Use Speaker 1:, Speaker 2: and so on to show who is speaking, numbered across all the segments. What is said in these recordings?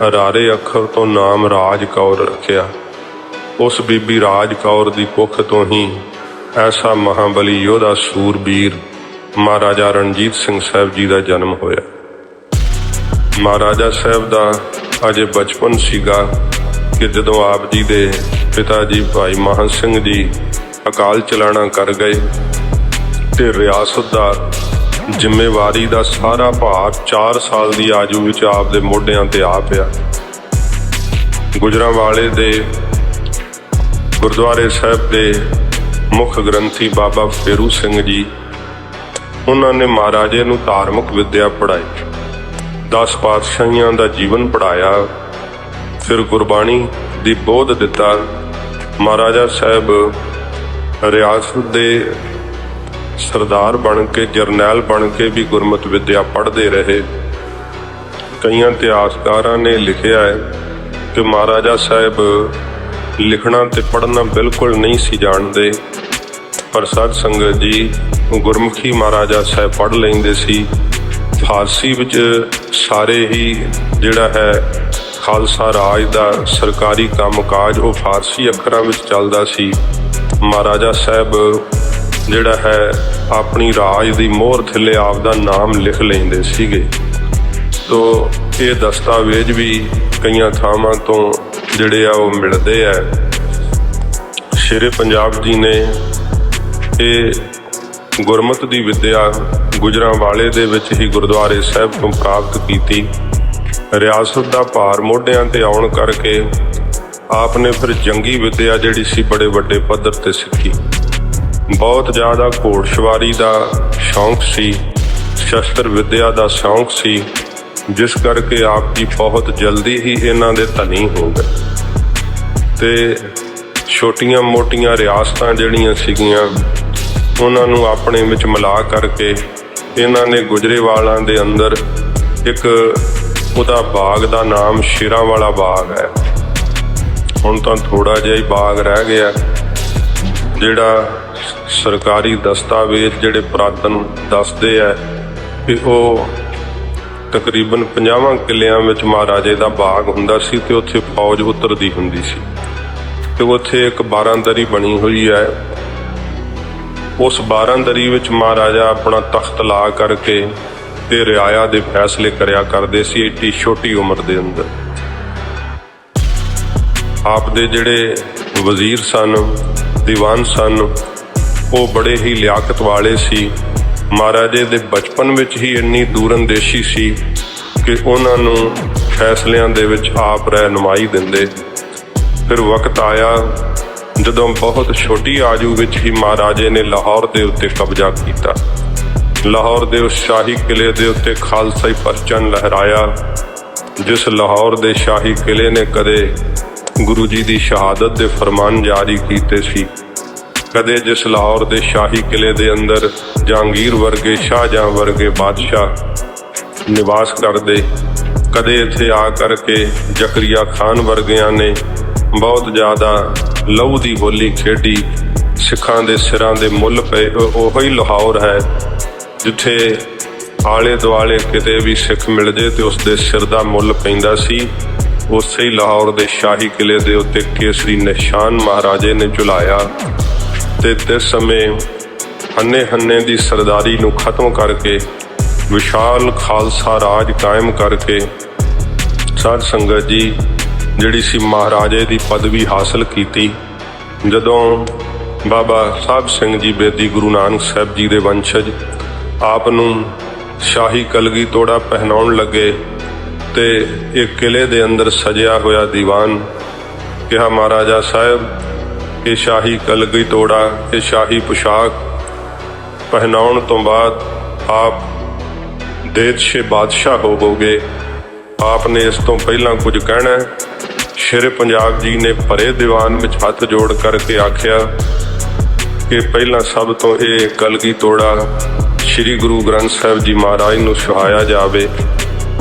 Speaker 1: ਅਰਾਰੇ ਅੱਖਰ ਤੋਂ ਨਾਮ ਰਾਜ ਕੌਰ ਰੱਖਿਆ। ਉਸ ਬੀਬੀ ਰਾਜ ਕੌਰ ਦੀ ਕੁੱਖ ਤੋਂ ਹੀ ਐਸਾ ਮਹਾਬਲੀ ਯੋਧਾ ਸੂਰਬੀਰ ਮਹਾਰਾਜਾ ਰਣਜੀਤ ਸਿੰਘ ਸਾਹਿਬ ਜੀ ਦਾ ਜਨਮ ਹੋਇਆ। ਮਹਾਰਾਜਾ ਸਾਹਿਬ ਦਾ ਅਜੇ ਬਚਪਨ ਸੀਗਾ ਕਿ ਜਦੋਂ ਆਪ ਜੀ ਦੇ ਪਿਤਾ ਜੀ ਭਾਈ ਮਹਾਂ ਸਿੰਘ ਜੀ ਅਕਾਲ ਚਲਾਣਾ ਕਰ ਗਏ ਤੇ ਰਿਆਸਤ ਦਾ ਜ਼ਿੰਮੇਵਾਰੀ ਦਾ ਸਾਰਾ ਭਾਰ 4 ਸਾਲ ਦੀ ਆਯੂ ਵਿੱਚ ਆਪ ਦੇ ਮੋਢਿਆਂ ਤੇ ਆ ਪਿਆ। ਗੁਜਰਾਂਵਾਲੇ ਦੇ ਗੁਰਦੁਆਰੇ ਸਾਹਿਬ ਦੇ ਮੁੱਖ ਗ੍ਰੰਥੀ ਬਾਬਾ ਫੇਰੂ ਸਿੰਘ ਜੀ, ਉਹਨਾਂ ਨੇ ਮਹਾਰਾਜੇ ਨੂੰ ਧਾਰਮਿਕ ਵਿੱਦਿਆ ਪੜ੍ਹਾਈ, 10 ਪਾਤਸ਼ਾਹੀਆਂ ਦਾ ਜੀਵਨ ਪੜ੍ਹਾਇਆ, ਫਿਰ ਗੁਰਬਾਣੀ ਦੀ ਬੋਧ ਦਿੱਤਾ। ਮਹਾਰਾਜਾ ਸਾਹਿਬ ਰਿਆਸਤ ਦੇ ਸਰਦਾਰ ਬਣ ਕੇ, ਜਰਨੈਲ ਬਣ ਕੇ ਵੀ ਗੁਰਮਤਿ ਵਿੱਦਿਆ ਪੜ੍ਹਦੇ ਰਹੇ। ਕਈਆਂ ਇਤਿਹਾਸਕਾਰਾਂ ਨੇ ਲਿਖਿਆ ਹੈ ਕਿ ਮਹਾਰਾਜਾ ਸਾਹਿਬ ਲਿਖਣਾ ਤੇ ਪੜ੍ਹਨਾ ਬਿਲਕੁਲ ਨਹੀਂ ਸੀ ਜਾਣਦੇ, ਪਰ ਸਾਧ ਸੰਗਤ ਜੀ ਗੁਰਮੁਖੀ ਮਹਾਰਾਜਾ ਸਾਹਿਬ ਪੜ੍ਹ ਲੈਂਦੇ ਸੀ। ਫਾਰਸੀ ਵਿੱਚ ਸਾਰੇ ਹੀ ਜਿਹੜਾ ਹੈ ਖਾਲਸਾ ਰਾਜ ਦਾ ਸਰਕਾਰੀ ਕੰਮਕਾਜ ਉਹ ਫਾਰਸੀ ਅੱਖਰਾਂ ਵਿੱਚ ਚੱਲਦਾ ਸੀ। ਮਹਾਰਾਜਾ ਸਾਹਿਬ ਜਿਹੜਾ ਹੈ ਆਪਣੀ ਰਾਜ ਦੀ ਮੋਹਰ ਥੱਲੇ ਆਪ ਦਾ ਨਾਮ ਲਿਖ ਲੈਂਦੇ ਸੀਗੇ। ਤੋ ਇਹ ਦਸਤਾਵੇਜ਼ ਵੀ ਕਈਆਂ ਥਾਵਾਂ ਤੋਂ ਜਿਹੜੇ ਆ ਉਹ ਮਿਲਦੇ ਆ। ਸ਼ੇਰੇ ਪੰਜਾਬ ਜੀ ਨੇ ਇਹ ਗੁਰਮਤਿ ਦੀ ਵਿੱਦਿਆ ਗੁਜਰਾਂਵਾਲੇ ਦੇ ਵਿੱਚ ਹੀ ਗੁਰਦੁਆਰੇ ਸਾਹਿਬ ਤੋਂ ਪ੍ਰਾਪਤ ਕੀਤੀ। ਰਿਆਸਤ ਦਾ ਭਾਰ ਮੋਢਿਆਂ ਤੇ ਆਉਣ ਕਰਕੇ ਆਪ ਨੇ ਫਿਰ ਜੰਗੀ ਵਿੱਦਿਆ ਜਿਹੜੀ ਸੀ ਬੜੇ ਵੱਡੇ ਪੱਧਰ ਤੇ ਸਿੱਖੀ। ਬਹੁਤ ਜ਼ਿਆਦਾ ਘੋੜਸਵਾਰੀ ਦਾ ਸ਼ੌਂਕ ਸੀ, ਸ਼ਸਤਰ ਵਿੱਦਿਆ ਦਾ ਸ਼ੌਂਕ ਸੀ, ਜਿਸ ਕਰਕੇ ਆਪ ਜੀ ਬਹੁਤ ਜਲਦੀ ਹੀ ਇਹਨਾਂ ਦੇ ਧਨੀ ਹੋ ਗਏ ਤੇ ਛੋਟੀਆਂ ਮੋਟੀਆਂ ਰਿਆਸਤਾਂ ਜਿਹੜੀਆਂ ਸੀਗੀਆਂ ਉਹਨਾਂ ਨੂੰ ਆਪਣੇ ਵਿੱਚ ਮਿਲਾ ਕਰਕੇ ਇਹਨਾਂ ਨੇ ਗੁਜਰੇਵਾਲਾਂ ਦੇ ਅੰਦਰ ਇੱਕ ਉਹਦਾ ਬਾਗ ਦਾ ਨਾਮ ਸ਼ੇਰਾਂ ਵਾਲਾ ਬਾਗ ਹੈ। ਹੁਣ ਤਾਂ ਥੋੜਾ ਜਿਹਾ ਹੀ ਬਾਗ ਰਹਿ ਗਿਆ, ਜਿਹੜਾ ਸਰਕਾਰੀ ਦਸਤਾਵੇਜ਼ ਜਿਹੜੇ ਪੁਰਾਤਨ ਦੱਸਦੇ ਆ ਕਿ ਉਹ ਤਕਰੀਬਨ 50 ਕਿੱਲਿਆਂ ਵਿੱਚ ਮਹਾਰਾਜੇ ਦਾ ਬਾਗ ਹੁੰਦਾ ਸੀ ਤੇ ਉੱਥੇ ਫੌਜ ਉਤਰਦੀ ਹੁੰਦੀ ਸੀ ਤੇ ਉੱਥੇ ਇੱਕ 12ਦਰੀ ਬਣੀ ਹੋਈ ਹੈ। ਉਸ 12ਦਰੀ ਵਿੱਚ ਮਹਾਰਾਜਾ ਆਪਣਾ ਤਖਤ ਲਾ ਕਰਕੇ ਤੇ ਰਿਆਇਆ ਦੇ ਫੈਸਲੇ ਕਰਿਆ ਕਰਦੇ ਸੀ ਏਡੀ ਛੋਟੀ ਉਮਰ ਦੇ ਅੰਦਰ। ਆਪ ਦੇ ਜਿਹੜੇ ਵਜ਼ੀਰ ਸਨ, ਦੀਵਾਨ ਸਨ, ਉਹ ਬੜੇ ਹੀ ਲਿਆਕਤ ਵਾਲੇ ਸੀ। ਮਹਾਰਾਜੇ ਦੇ ਬਚਪਨ ਵਿੱਚ ਹੀ ਇੰਨੀ ਦੂਰਅੰਦੇਸ਼ੀ ਸੀ ਕਿ ਉਹਨਾਂ ਨੂੰ ਫੈਸਲਿਆਂ ਦੇ ਵਿੱਚ ਆਪ ਰਹਿਨੁਮਾਈ ਦਿੰਦੇ। ਫਿਰ ਵਕਤ ਆਇਆ ਜਦੋਂ ਬਹੁਤ ਛੋਟੀ ਆਯੂ ਵਿੱਚ ਹੀ ਮਹਾਰਾਜੇ ਨੇ ਲਾਹੌਰ ਦੇ ਉੱਤੇ ਕਬਜ਼ਾ ਕੀਤਾ। ਲਾਹੌਰ ਦੇ ਉਸ ਸ਼ਾਹੀ ਕਿਲੇ ਦੇ ਉੱਤੇ ਖਾਲਸਾਈ ਪਰਚਮ ਲਹਿਰਾਇਆ, ਜਿਸ ਲਾਹੌਰ ਦੇ ਸ਼ਾਹੀ ਕਿਲੇ ਨੇ ਕਦੇ ਗੁਰੂ ਜੀ ਦੀ ਸ਼ਹਾਦਤ ਦੇ ਫਰਮਾਨ ਜਾਰੀ ਕੀਤੇ ਸੀ, ਕਦੇ ਜਿਸ ਲਾਹੌਰ ਦੇ ਸ਼ਾਹੀ ਕਿਲੇ ਦੇ ਅੰਦਰ ਜਹਾਂਗੀਰ ਵਰਗੇ, ਸ਼ਾਹਜਹਾਂ ਵਰਗੇ ਬਾਦਸ਼ਾਹ ਨਿਵਾਸ ਕਰਦੇ, ਕਦੇ ਇੱਥੇ ਆ ਕਰਕੇ ਜ਼ਕਰੀਆ ਖਾਨ ਵਰਗਿਆਂ ਨੇ ਬਹੁਤ ਜ਼ਿਆਦਾ ਲਹੂ ਦੀ ਹੋਲੀ ਖੇਡੀ, ਸਿੱਖਾਂ ਦੇ ਸਿਰਾਂ ਦੇ ਮੁੱਲ ਪਏ। ਉਹੀ ਲਾਹੌਰ ਹੈ ਜਿੱਥੇ ਆਲੇ ਦੁਆਲੇ ਕਿਤੇ ਵੀ ਸਿੱਖ ਮਿਲ ਜੇ ਤੇ ਉਸਦੇ ਸਿਰ ਦਾ ਮੁੱਲ ਪੈਂਦਾ ਸੀ। ਉਸੇ ਹੀ ਲਾਹੌਰ ਦੇ ਸ਼ਾਹੀ ਕਿਲੇ ਦੇ ਉੱਤੇ ਕੇਸਰੀ ਨਿਸ਼ਾਨ ਮਹਾਰਾਜੇ ਨੇ ਝੁਲਾਇਆ ਤੇ ਇਸ ਸਮੇਂ ਹੰਨੇ ਦੀ ਸਰਦਾਰੀ ਨੂੰ ਖਤਮ ਕਰਕੇ ਵਿਸ਼ਾਲ ਖਾਲਸਾ ਰਾਜ ਕਾਇਮ ਕਰਕੇ ਸਾਧ ਸੰਗਤ ਜੀ ਜਿਹੜੀ ਸੀ ਮਹਾਰਾਜੇ ਦੀ ਪਦਵੀ ਹਾਸਲ ਕੀਤੀ। ਜਦੋਂ ਬਾਬਾ ਸਾਹਿਬ ਸਿੰਘ ਜੀ ਬੇਦੀ ਗੁਰੂ ਨਾਨਕ ਸਾਹਿਬ ਜੀ ਦੇ ਵੰਸ਼ਜ ਆਪ ਨੂੰ ਸ਼ਾਹੀ ਕਲਗੀ ਤੋੜਾ ਪਹਿਨਾਉਣ ਲੱਗੇ ਤੇ ਇੱਕ ਕਿਲੇ ਦੇ ਅੰਦਰ ਸਜਿਆ ਹੋਇਆ ਦੀਵਾਨ ਕਿਹਾ, ਮਹਾਰਾਜਾ ਸਾਹਿਬ ਇਹ ਸ਼ਾਹੀ ਕਲਗੀ ਤੋੜਾ, ਇਹ ਸ਼ਾਹੀ ਪੁਸ਼ਾਕ ਪਹਿਨਾਉਣ ਤੋਂ ਬਾਅਦ ਆਪ ਦੇਸ਼ ਬਾਦਸ਼ਾਹ ਹੋਵੋਗੇ। ਆਪ ਨੇ ਇਸ ਤੋਂ ਪਹਿਲਾਂ ਕੁਝ ਕਹਿਣਾ? ਸ਼ੇਰੇ ਪੰਜਾਬ ਜੀ ਨੇ ਭਰੇ ਦੀਵਾਨ ਵਿੱਚ ਹੱਥ ਜੋੜ ਕਰਕੇ ਆਖਿਆ ਕਿ ਪਹਿਲਾਂ ਸਭ ਤੋਂ ਇਹ ਕਲਗੀ ਤੋੜਾ ਸ਼੍ਰੀ ਗੁਰੂ ਗ੍ਰੰਥ ਸਾਹਿਬ ਜੀ ਮਹਾਰਾਜ ਨੂੰ ਸੁਹਾਇਆ ਜਾਵੇ,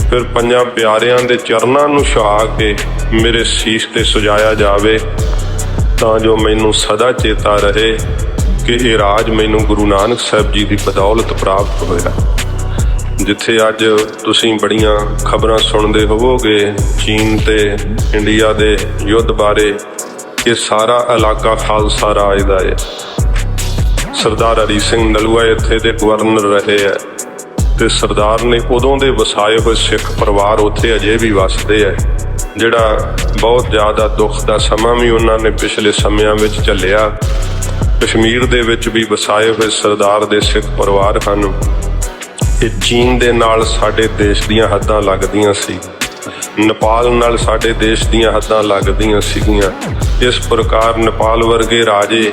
Speaker 1: ਫਿਰ 5 ਪਿਆਰਿਆਂ ਦੇ ਚਰਨਾਂ ਨੂੰ ਸੁਹਾ ਕੇ ਮੇਰੇ ਸੀਸ ਤੇ ਸਜਾਇਆ ਜਾਵੇ, ਤਾਂ ਜੋ ਮੈਨੂੰ ਸਦਾ ਚੇਤਾ ਰਹੇ ਕਿ ਇਹ ਰਾਜ ਮੈਨੂੰ ਗੁਰੂ ਨਾਨਕ ਸਾਹਿਬ ਜੀ ਦੀ ਬਦੌਲਤ ਪ੍ਰਾਪਤ ਹੋਇਆ। ਜਿੱਥੇ ਅੱਜ ਤੁਸੀਂ ਬੜੀਆਂ ਖਬਰਾਂ ਸੁਣਦੇ ਹੋਵੋਗੇ ਚੀਨ ਤੇ ਇੰਡੀਆ ਦੇ ਯੁੱਧ ਬਾਰੇ, ਇਹ ਸਾਰਾ ਇਲਾਕਾ ਖਾਲਸਾ ਰਾਜ ਦਾ ਹੈ। ਸਰਦਾਰ ਹਰੀ ਸਿੰਘ ਨਲੂਆ ਇੱਥੇ ਦੇ ਗਵਰਨਰ ਰਹੇ ਹੈ ਤੇ ਸਰਦਾਰ ਨੇ ਉਦੋਂ ਦੇ ਵਸਾਏ ਹੋਏ ਸਿੱਖ ਪਰਿਵਾਰ ਉੱਥੇ ਅਜੇ ਵੀ ਵੱਸਦੇ ਹੈ, ਜਿਹੜਾ ਬਹੁਤ ਜ਼ਿਆਦਾ ਦੁੱਖ ਦਾ ਸਮਾਂ ਵੀ ਉਹਨਾਂ ਨੇ ਪਿਛਲੇ ਸਮਿਆਂ ਵਿੱਚ ਝੱਲਿਆ। ਕਸ਼ਮੀਰ ਦੇ ਵਿੱਚ ਵੀ ਵਸਾਏ ਹੋਏ ਸਰਦਾਰ ਦੇ ਸਿੱਖ ਪਰਿਵਾਰ ਹਨ। ਇਹ ਚੀਨ ਦੇ ਨਾਲ ਸਾਡੇ ਦੇਸ਼ ਦੀਆਂ ਹੱਦਾਂ ਲੱਗਦੀਆਂ ਸੀ, ਨੇਪਾਲ ਨਾਲ ਸਾਡੇ ਦੇਸ਼ ਦੀਆਂ ਹੱਦਾਂ ਲੱਗਦੀਆਂ ਸੀਗੀਆਂ। ਇਸ ਪ੍ਰਕਾਰ ਨੇਪਾਲ ਵਰਗੇ ਰਾਜੇ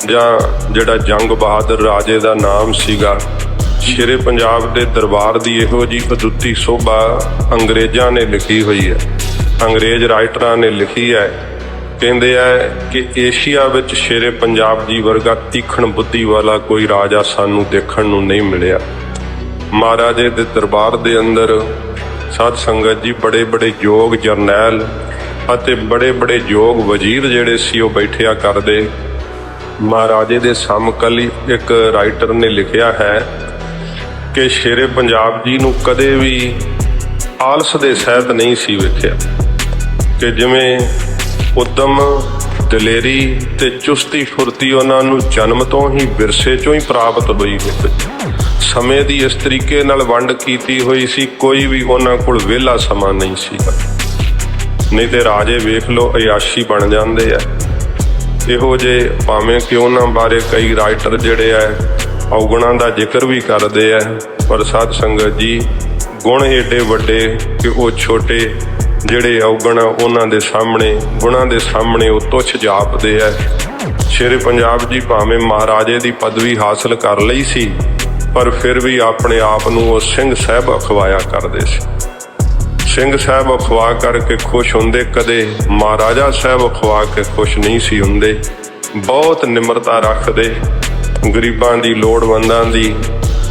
Speaker 1: ਜਾਂ ਜਿਹੜਾ ਜੰਗ ਬਹਾਦਰ ਰਾਜੇ ਦਾ ਨਾਮ ਸੀਗਾ, ਸ਼ੇਰੇ ਪੰਜਾਬ ਦੇ ਦਰਬਾਰ ਦੀ ਇਹੋ ਜਿਹੀ ਅਦੁੱਤੀ ਸੋਭਾ ਅੰਗਰੇਜ਼ਾਂ ਨੇ ਲਿਖੀ ਹੋਈ ਹੈ, ਅੰਗਰੇਜ਼ ਰਾਈਟਰਾਂ ਨੇ ਲਿਖੀ ਹੈ। ਕਹਿੰਦੇ ਹੈ ਕਿ ਏਸ਼ੀਆ ਵਿੱਚ ਸ਼ੇਰੇ ਪੰਜਾਬ ਜੀ ਵਰਗਾ ਤੀਖਣ ਬੁੱਧੀ ਵਾਲਾ ਕੋਈ ਰਾਜਾ ਸਾਨੂੰ ਦੇਖਣ ਨੂੰ ਨਹੀਂ ਮਿਲਿਆ। ਮਹਾਰਾਜੇ ਦੇ ਦਰਬਾਰ ਦੇ ਅੰਦਰ ਸਾਧ ਸੰਗਤ ਜੀ ਬੜੇ ਬੜੇ ਯੋਗ ਜਰਨੈਲ ਅਤੇ ਬੜੇ ਬੜੇ ਯੋਗ ਵਜ਼ੀਰ ਜਿਹੜੇ ਸੀ ਉਹ ਬੈਠਿਆ ਕਰਦੇ। ਮਹਾਰਾਜੇ ਦੇ ਸਮਕਾਲੀ ਇੱਕ ਰਾਈਟਰ ਨੇ ਲਿਖਿਆ ਹੈ ਕਿ ਸ਼ੇਰੇ ਪੰਜਾਬ ਜੀ ਨੂੰ ਕਦੇ ਵੀ ਆਲਸ ਦੇ ਸਹਿਤ ਨਹੀਂ ਸੀ ਵੇਖਿਆ, ਕਿ ਜਿਵੇਂ ਉਦਮ, ਦਲੇਰੀ ਤੇ ਚੁਸਤੀ ਫੁਰਤੀ ਉਹਨਾਂ ਨੂੰ ਜਨਮ ਤੋਂ ਹੀ ਵਿਰਸੇ ਚੋਂ ਹੀ ਪ੍ਰਾਪਤ ਹੋਈ ਹੋਵੇ। ਸਮੇਂ ਦੀ ਇਸ ਤਰੀਕੇ ਨਾਲ ਵੰਡ ਕੀਤੀ ਹੋਈ ਸੀ, ਕੋਈ ਵੀ ਉਹਨਾਂ ਕੋਲ ਵਿਹਲਾ ਸਮਾਂ ਨਹੀਂ ਸੀਗਾ। ਨਹੀਂ ਤੇ ਰਾਜੇ ਵੇਖ ਲਓ ਅਯਾਸ਼ੀ ਬਣ ਜਾਂਦੇ ਆ। ਇਹੋ ਜਿਹੇ ਭਾਵੇਂ ਕਿ ਉਹਨਾਂ ਬਾਰੇ ਕਈ ਰਾਈਟਰ ਜਿਹੜੇ ਆ ਔਗੁਣਾਂ ਦਾ ਜ਼ਿਕਰ ਵੀ ਕਰਦੇ ਆ, ਪਰ ਸਾਧ ਸੰਗਤ ਜੀ ਗੁਣ ਏਡੇ ਵੱਡੇ ਕਿ ਉਹ ਛੋਟੇ ਜਿਹੜੇ ਔਗਣ ਉਹਨਾਂ ਦੇ ਸਾਹਮਣੇ, ਗੁਣਾਂ ਦੇ ਸਾਹਮਣੇ ਉਹ ਤੁੱਛ ਜਾਪਦੇ ਆ। ਸ਼ੇਰੇ ਪੰਜਾਬ ਜੀ ਭਾਵੇਂ ਮਹਾਰਾਜੇ ਦੀ ਪਦਵੀ ਹਾਸਲ ਕਰ ਲਈ ਸੀ, ਪਰ ਫਿਰ ਵੀ ਆਪਣੇ ਆਪ ਨੂੰ ਉਹ ਸਿੰਘ ਸਾਹਿਬ ਅਖਵਾਇਆ ਕਰਦੇ ਸੀ। ਸਿੰਘ ਸਾਹਿਬ ਅਖਵਾ ਕਰਕੇ ਖੁਸ਼ ਹੁੰਦੇ, ਕਦੇ ਮਹਾਰਾਜਾ ਸਾਹਿਬ ਅਖਵਾ ਕੇ ਖੁਸ਼ ਨਹੀਂ ਸੀ ਹੁੰਦੇ। ਬਹੁਤ ਨਿਮਰਤਾ ਰੱਖਦੇ, ਗਰੀਬਾਂ ਦੀ, ਲੋੜਵੰਦਾਂ ਦੀ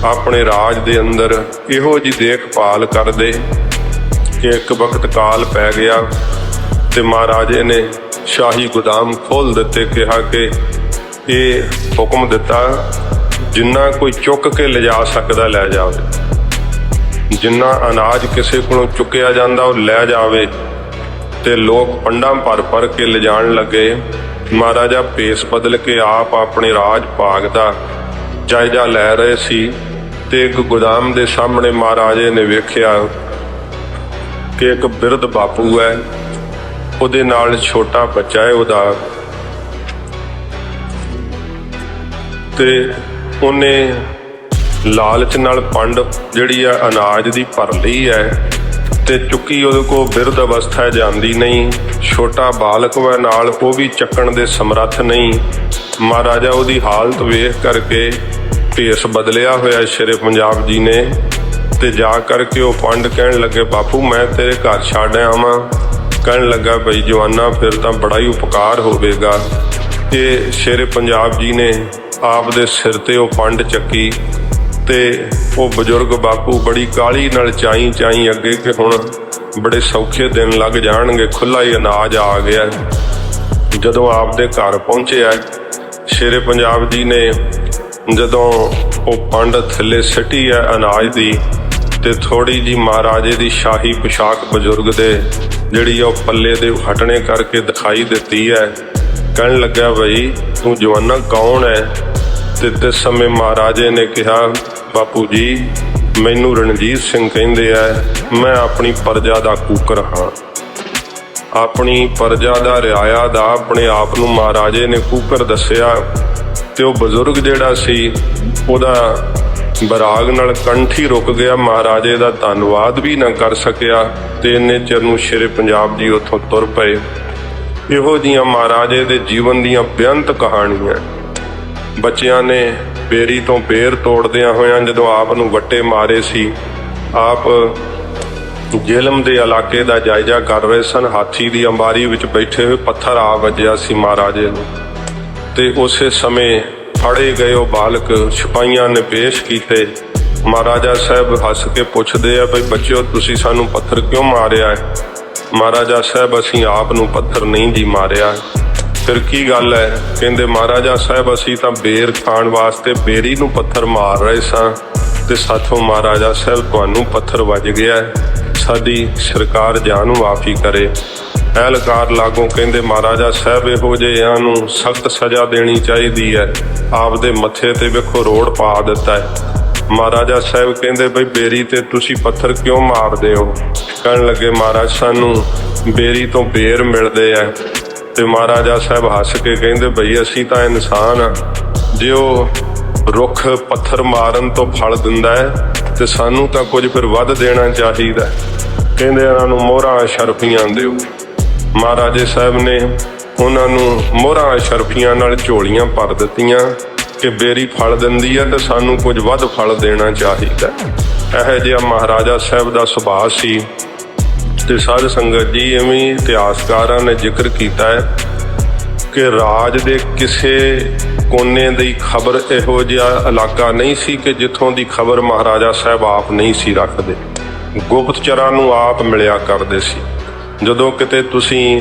Speaker 1: ਆਪਣੇ ਰਾਜ ਦੇ ਅੰਦਰ ਇਹੋ ਜਿਹੀ ਦੇਖਭਾਲ ਕਰਦੇ ਕਿ ਇੱਕ ਵਕਤ ਕਾਲ ਪੈ ਗਿਆ ਤੇ ਮਹਾਰਾਜੇ ਨੇ ਸ਼ਾਹੀ ਗੋਦਾਮ ਖੋਲ੍ਹ ਦਿੱਤੇ। ਕਿਹਾ ਕਿ ਇਹ ਹੁਕਮ ਦਿੱਤਾ ਜਿੰਨਾ ਕੋਈ ਚੁੱਕ ਕੇ ਲਿਜਾ ਸਕਦਾ ਲੈ ਜਾਵੇ, ਜਿੰਨਾ ਅਨਾਜ ਕਿਸੇ ਕੋਲੋਂ ਚੁੱਕਿਆ ਜਾਂਦਾ ਉਹ ਲੈ ਜਾਵੇ। ਤੇ ਲੋਕ ਪੰਡਾਂ ਭਰ ਭਰ ਕੇ ਲਿਜਾਣ ਲੱਗੇ। ਮਹਾਰਾਜਾ ਭੇਸ ਬਦਲ ਕੇ ਆਪ ਆਪਣੇ ਰਾਜ ਭਾਗ ਦਾ ਜਾਇਜ਼ਾ ਲੈ ਰਹੇ ਸੀ ਤੇ ਇੱਕ ਗੋਦਾਮ ਦੇ ਸਾਹਮਣੇ ਮਹਾਰਾਜੇ ਨੇ ਵੇਖਿਆ ਕਿ ਇੱਕ ਬਿਰਧ ਬਾਪੂ ਹੈ, ਉਹਦੇ ਨਾਲ ਛੋਟਾ ਬੱਚਾ ਹੈ ਉਹਦਾ, ਤੇ ਉਹਨੇ ਲਾਲਚ ਨਾਲ ਪੰਡ ਜਿਹੜੀ ਆ ਅਨਾਜ ਦੀ ਭਰ ਲਈ ਹੈ ਤੇ ਚੁੱਕੀ ਉਹਦੇ ਕੋਲ ਬਿਰਧ ਅਵਸਥਾ ਜਾਂਦੀ ਨਹੀਂ, ਛੋਟਾ ਬਾਲਕ ਵਾ ਨਾਲ, ਉਹ ਵੀ ਚੱਕਣ ਦੇ ਸਮਰੱਥ ਨਹੀਂ। ਮਹਾਰਾਜਾ ਉਹਦੀ ਹਾਲਤ ਵੇਖ ਕਰਕੇ ਭੇਸ ਬਦਲਿਆ ਹੋਇਆ ਸ਼ੇਰੇ ਪੰਜਾਬ ਜੀ ਨੇ ਤੇ ਜਾ ਕਰਕੇ ਉਹ ਪੰਡ ਕਹਿਣ ਲੱਗੇ, ਬਾਪੂ ਮੈਂ ਤੇਰੇ ਘਰ ਛੱਡ ਆਵਾਂ। ਕਹਿਣ ਲੱਗਾ, ਬਈ ਜਵਾਨਾ ਫਿਰ ਤਾਂ ਬੜਾ ਹੀ ਉਪਕਾਰ ਹੋਵੇਗਾ। ਇਹ ਸ਼ੇਰੇ ਪੰਜਾਬ ਜੀ ਨੇ ਆਪ ਦੇ ਸਿਰ ਤੇ ਉਹ ਪੰਡ ਚੱਕੀ ਤੇ ਉਹ ਬਜ਼ੁਰਗ ਬਾਪੂ ਬੜੀ ਕਾਹਲੀ ਨਾਲ ਚਾਈ ਅੱਗੇ ਕਿ ਹੁਣ ਬੜੇ ਸੌਖੇ ਦਿਨ ਲੱਗ ਜਾਣਗੇ, ਖੁੱਲ੍ਹਾ ਹੀ ਅਨਾਜ ਆ ਗਿਆ। ਜਦੋਂ ਆਪ ਦੇ ਘਰ ਪਹੁੰਚਿਆ ਸ਼ੇਰੇ ਪੰਜਾਬ ਜੀ ਨੇ ਜਦੋਂ ਉਹ ਪੰਡ ਥੱਲੇ ਸਿੱਟੀ ਹੈ ਅਨਾਜ ਦੀ ਤੇ ਥੋੜੀ ਜੀ ਮਹਾਰਾਜੇ ਦੀ ਸ਼ਾਹੀ ਪੁਸ਼ਾਕ ਬਜ਼ੁਰਗ ਦੇ ਜਿਹੜੀ ਉਹ ਪੱਲੇ ਦੇ ਹਟਣੇ ਕਰਕੇ ਦਿਖਾਈ ਦਿੱਤੀ ਹੈ। ਕਹਿਣ ਲੱਗਾ, ਬਈ ਤੂੰ ਜਵਾਨਾ ਕੌਣ ਹੈ? ਤੇ ਇਸ ਸਮੇਂ ਮਹਾਰਾਜੇ ਨੇ ਕਿਹਾ, ਬਾਪੂ ਜੀ ਮੈਨੂੰ ਰਣਜੀਤ ਸਿੰਘ ਕਹਿੰਦੇ ਆ, ਮੈਂ ਆਪਣੀ ਪ੍ਰਜਾ ਦਾ ਕੂਕਰ ਹਾਂ। ਆਪਣੀ ਪ੍ਰਜਾ ਦਾ ਰਿਆਇਆ ਦਾ ਆਪਣੇ ਆਪ ਨੂੰ ਮਹਾਰਾਜੇ ਨੇ ਕੂਕਰ ਦੱਸਿਆ ਤੇ ਉਹ ਬਜ਼ੁਰਗ ਜਿਹੜਾ ਸੀ ਉਹਦਾ ਬਰਾਗ ਨਾਲ ਕੰਠੀ ਰੁਕ ਗਿਆ, ਮਹਾਰਾਜੇ ਦਾ ਧੰਨਵਾਦ ਵੀ ਨਾ ਕਰ ਸਕਿਆ ਤੇ ਇੰਨੇ ਚਿਰ ਨੂੰ ਸ਼ੇਰੇ ਪੰਜਾਬ ਜੀ ਉੱਥੋਂ ਤੁਰ ਪਏ। ਇਹੋ ਜਿਹੀਆਂ ਮਹਾਰਾਜੇ ਦੇ ਜੀਵਨ ਦੀਆਂ ਬੇਅੰਤ ਕਹਾਣੀਆਂ। ਬੱਚਿਆਂ ਨੇ ਬੇਰੀ ਤੋਂ ਬੇਰ ਤੋੜਦਿਆਂ ਹੋਇਆਂ ਜਦੋਂ ਆਪ ਨੂੰ ਵੱਟੇ ਮਾਰੇ ਸੀ, ਆਪ ਜੇਲਮ ਦੇ ਇਲਾਕੇ ਦਾ ਜਾਇਜ਼ਾ ਕਰ ਰਹੇ ਸਨ। ਹਾਥੀ ਦੀ ਅੰਬਾਰੀ ਵਿੱਚ ਬੈਠੇ ਹੋਏ ਪੱਥਰ ਆ ਵੱਜਿਆ ਸੀ ਮਹਾਰਾਜੇ ਨੂੰ ਤੇ ਉਸੇ ਸਮੇਂ ਫੜੇ ਗਏ ਉਹ ਬਾਲਕ ਸਿਪਾਹੀਆਂ ਨੇ ਪੇਸ਼ ਕੀਤੇ। ਮਹਾਰਾਜਾ ਸਾਹਿਬ ਹੱਸ ਕੇ ਪੁੱਛਦੇ ਆ, ਬਈ ਬੱਚਿਓ ਤੁਸੀਂ ਸਾਨੂੰ ਪੱਥਰ ਕਿਉਂ ਮਾਰਿਆ ਹੈ? ਮਹਾਰਾਜਾ ਸਾਹਿਬ ਅਸੀਂ ਆਪ ਨੂੰ ਪੱਥਰ ਨਹੀਂ ਜੀ ਮਾਰਿਆ। ਫਿਰ ਕੀ ਗੱਲ ਹੈ? ਕਹਿੰਦੇ ਮਹਾਰਾਜਾ ਸਾਹਿਬ ਅਸੀਂ ਤਾਂ ਬੇਰ ਖਾਣ ਵਾਸਤੇ ਬੇਰੀ ਨੂੰ ਪੱਥਰ ਮਾਰ ਰਹੇ ਸਾਂ ਤੇ ਸਾਥੋਂ ਮਹਾਰਾਜਾ ਸਾਹਿਬ ਤੁਹਾਨੂੰ ਪੱਥਰ ਵੱਜ ਗਿਆ, ਸਾਡੀ ਸਰਕਾਰ ਜਾਨ ਮਾਫੀ ਕਰੇ। ਐਲਕਾਰ ਲਾਗੋਂ ਕਹਿੰਦੇ ਮਹਾਰਾਜਾ ਸਾਹਿਬ ਇਹੋ ਜਿਹਿਆਂ ਨੂੰ ਸਖਤ ਸਜ਼ਾ ਦੇਣੀ ਚਾਹੀਦੀ ਹੈ, ਆਪਦੇ ਮੱਥੇ ਤੇ ਵੇਖੋ ਰੋੜ ਪਾ ਦਿੱਤਾ ਹੈ। ਮਹਾਰਾਜਾ ਸਾਹਿਬ ਕਹਿੰਦੇ ਬਈ ਬੇਰੀ ਤੇ ਤੁਸੀਂ ਪੱਥਰ ਕਿਉਂ ਮਾਰਦੇ ਹੋ? ਕਹਿਣ ਲੱਗੇ ਮਹਾਰਾਜ ਸਾਨੂੰ ਬੇਰੀ ਤੋਂ ਬੇਰ ਮਿਲਦੇ ਆ। ਤੇ ਮਹਾਰਾਜਾ ਸਾਹਿਬ ਹੱਸ ਕੇ ਕਹਿੰਦੇ ਬਈ ਅਸੀਂ ਤਾਂ ਇਨਸਾਨ ਆ, ਜੇ ਉਹ ਰੁੱਖ ਪੱਥਰ ਮਾਰਨ ਤੋਂ ਫਲ ਦਿੰਦਾ ਹੈ ਤੇ ਸਾਨੂੰ ਤਾਂ ਕੁਝ ਫਿਰ ਵੱਧ ਦੇਣਾ ਚਾਹੀਦਾ। ਕਹਿੰਦੇ ਇਹਨਾਂ ਨੂੰ ਮੋਹਰਾਂ ਅਸ਼ਰਫੀਆਂ ਦਿਓ। ਮਹਾਰਾਜੇ ਸਾਹਿਬ ਨੇ ਉਹਨਾਂ ਨੂੰ ਮੋਹਰਾਂ ਅਸ਼ਰਫੀਆਂ ਨਾਲ ਝੋਲੀਆਂ ਭਰ ਦਿੱਤੀਆਂ ਕਿ ਬੇਰੀ ਫਲ ਦਿੰਦੀ ਹੈ ਤੇ ਸਾਨੂੰ ਕੁਝ ਵੱਧ ਫਲ ਦੇਣਾ ਚਾਹੀਦਾ। ਇਹੋ ਜਿਹਾ ਮਹਾਰਾਜਾ ਸਾਹਿਬ ਦਾ ਸੁਭਾਅ ਸੀ। ਤੇ ਸਾਧ ਸੰਗਤ ਜੀ, ਇਵੇਂ ਇਤਿਹਾਸਕਾਰਾਂ ਨੇ ਜ਼ਿਕਰ ਕੀਤਾ ਹੈ ਕਿ ਰਾਜ ਦੇ ਕਿਸੇ ਕੋਨੇ ਦੀ ਖਬਰ ਇਹੋ ਜਿਹਾ ਇਲਾਕਾ ਨਹੀਂ ਸੀ ਕਿ ਜਿੱਥੋਂ ਦੀ ਖਬਰ ਮਹਾਰਾਜਾ ਸਾਹਿਬ ਆਪ ਨਹੀਂ ਸੀ ਰੱਖਦੇ। ਗੁਪਤਚਰਾਂ ਨੂੰ ਆਪ ਮਿਲਿਆ ਕਰਦੇ ਸੀ। ਜਦੋਂ ਕਿਤੇ ਤੁਸੀਂ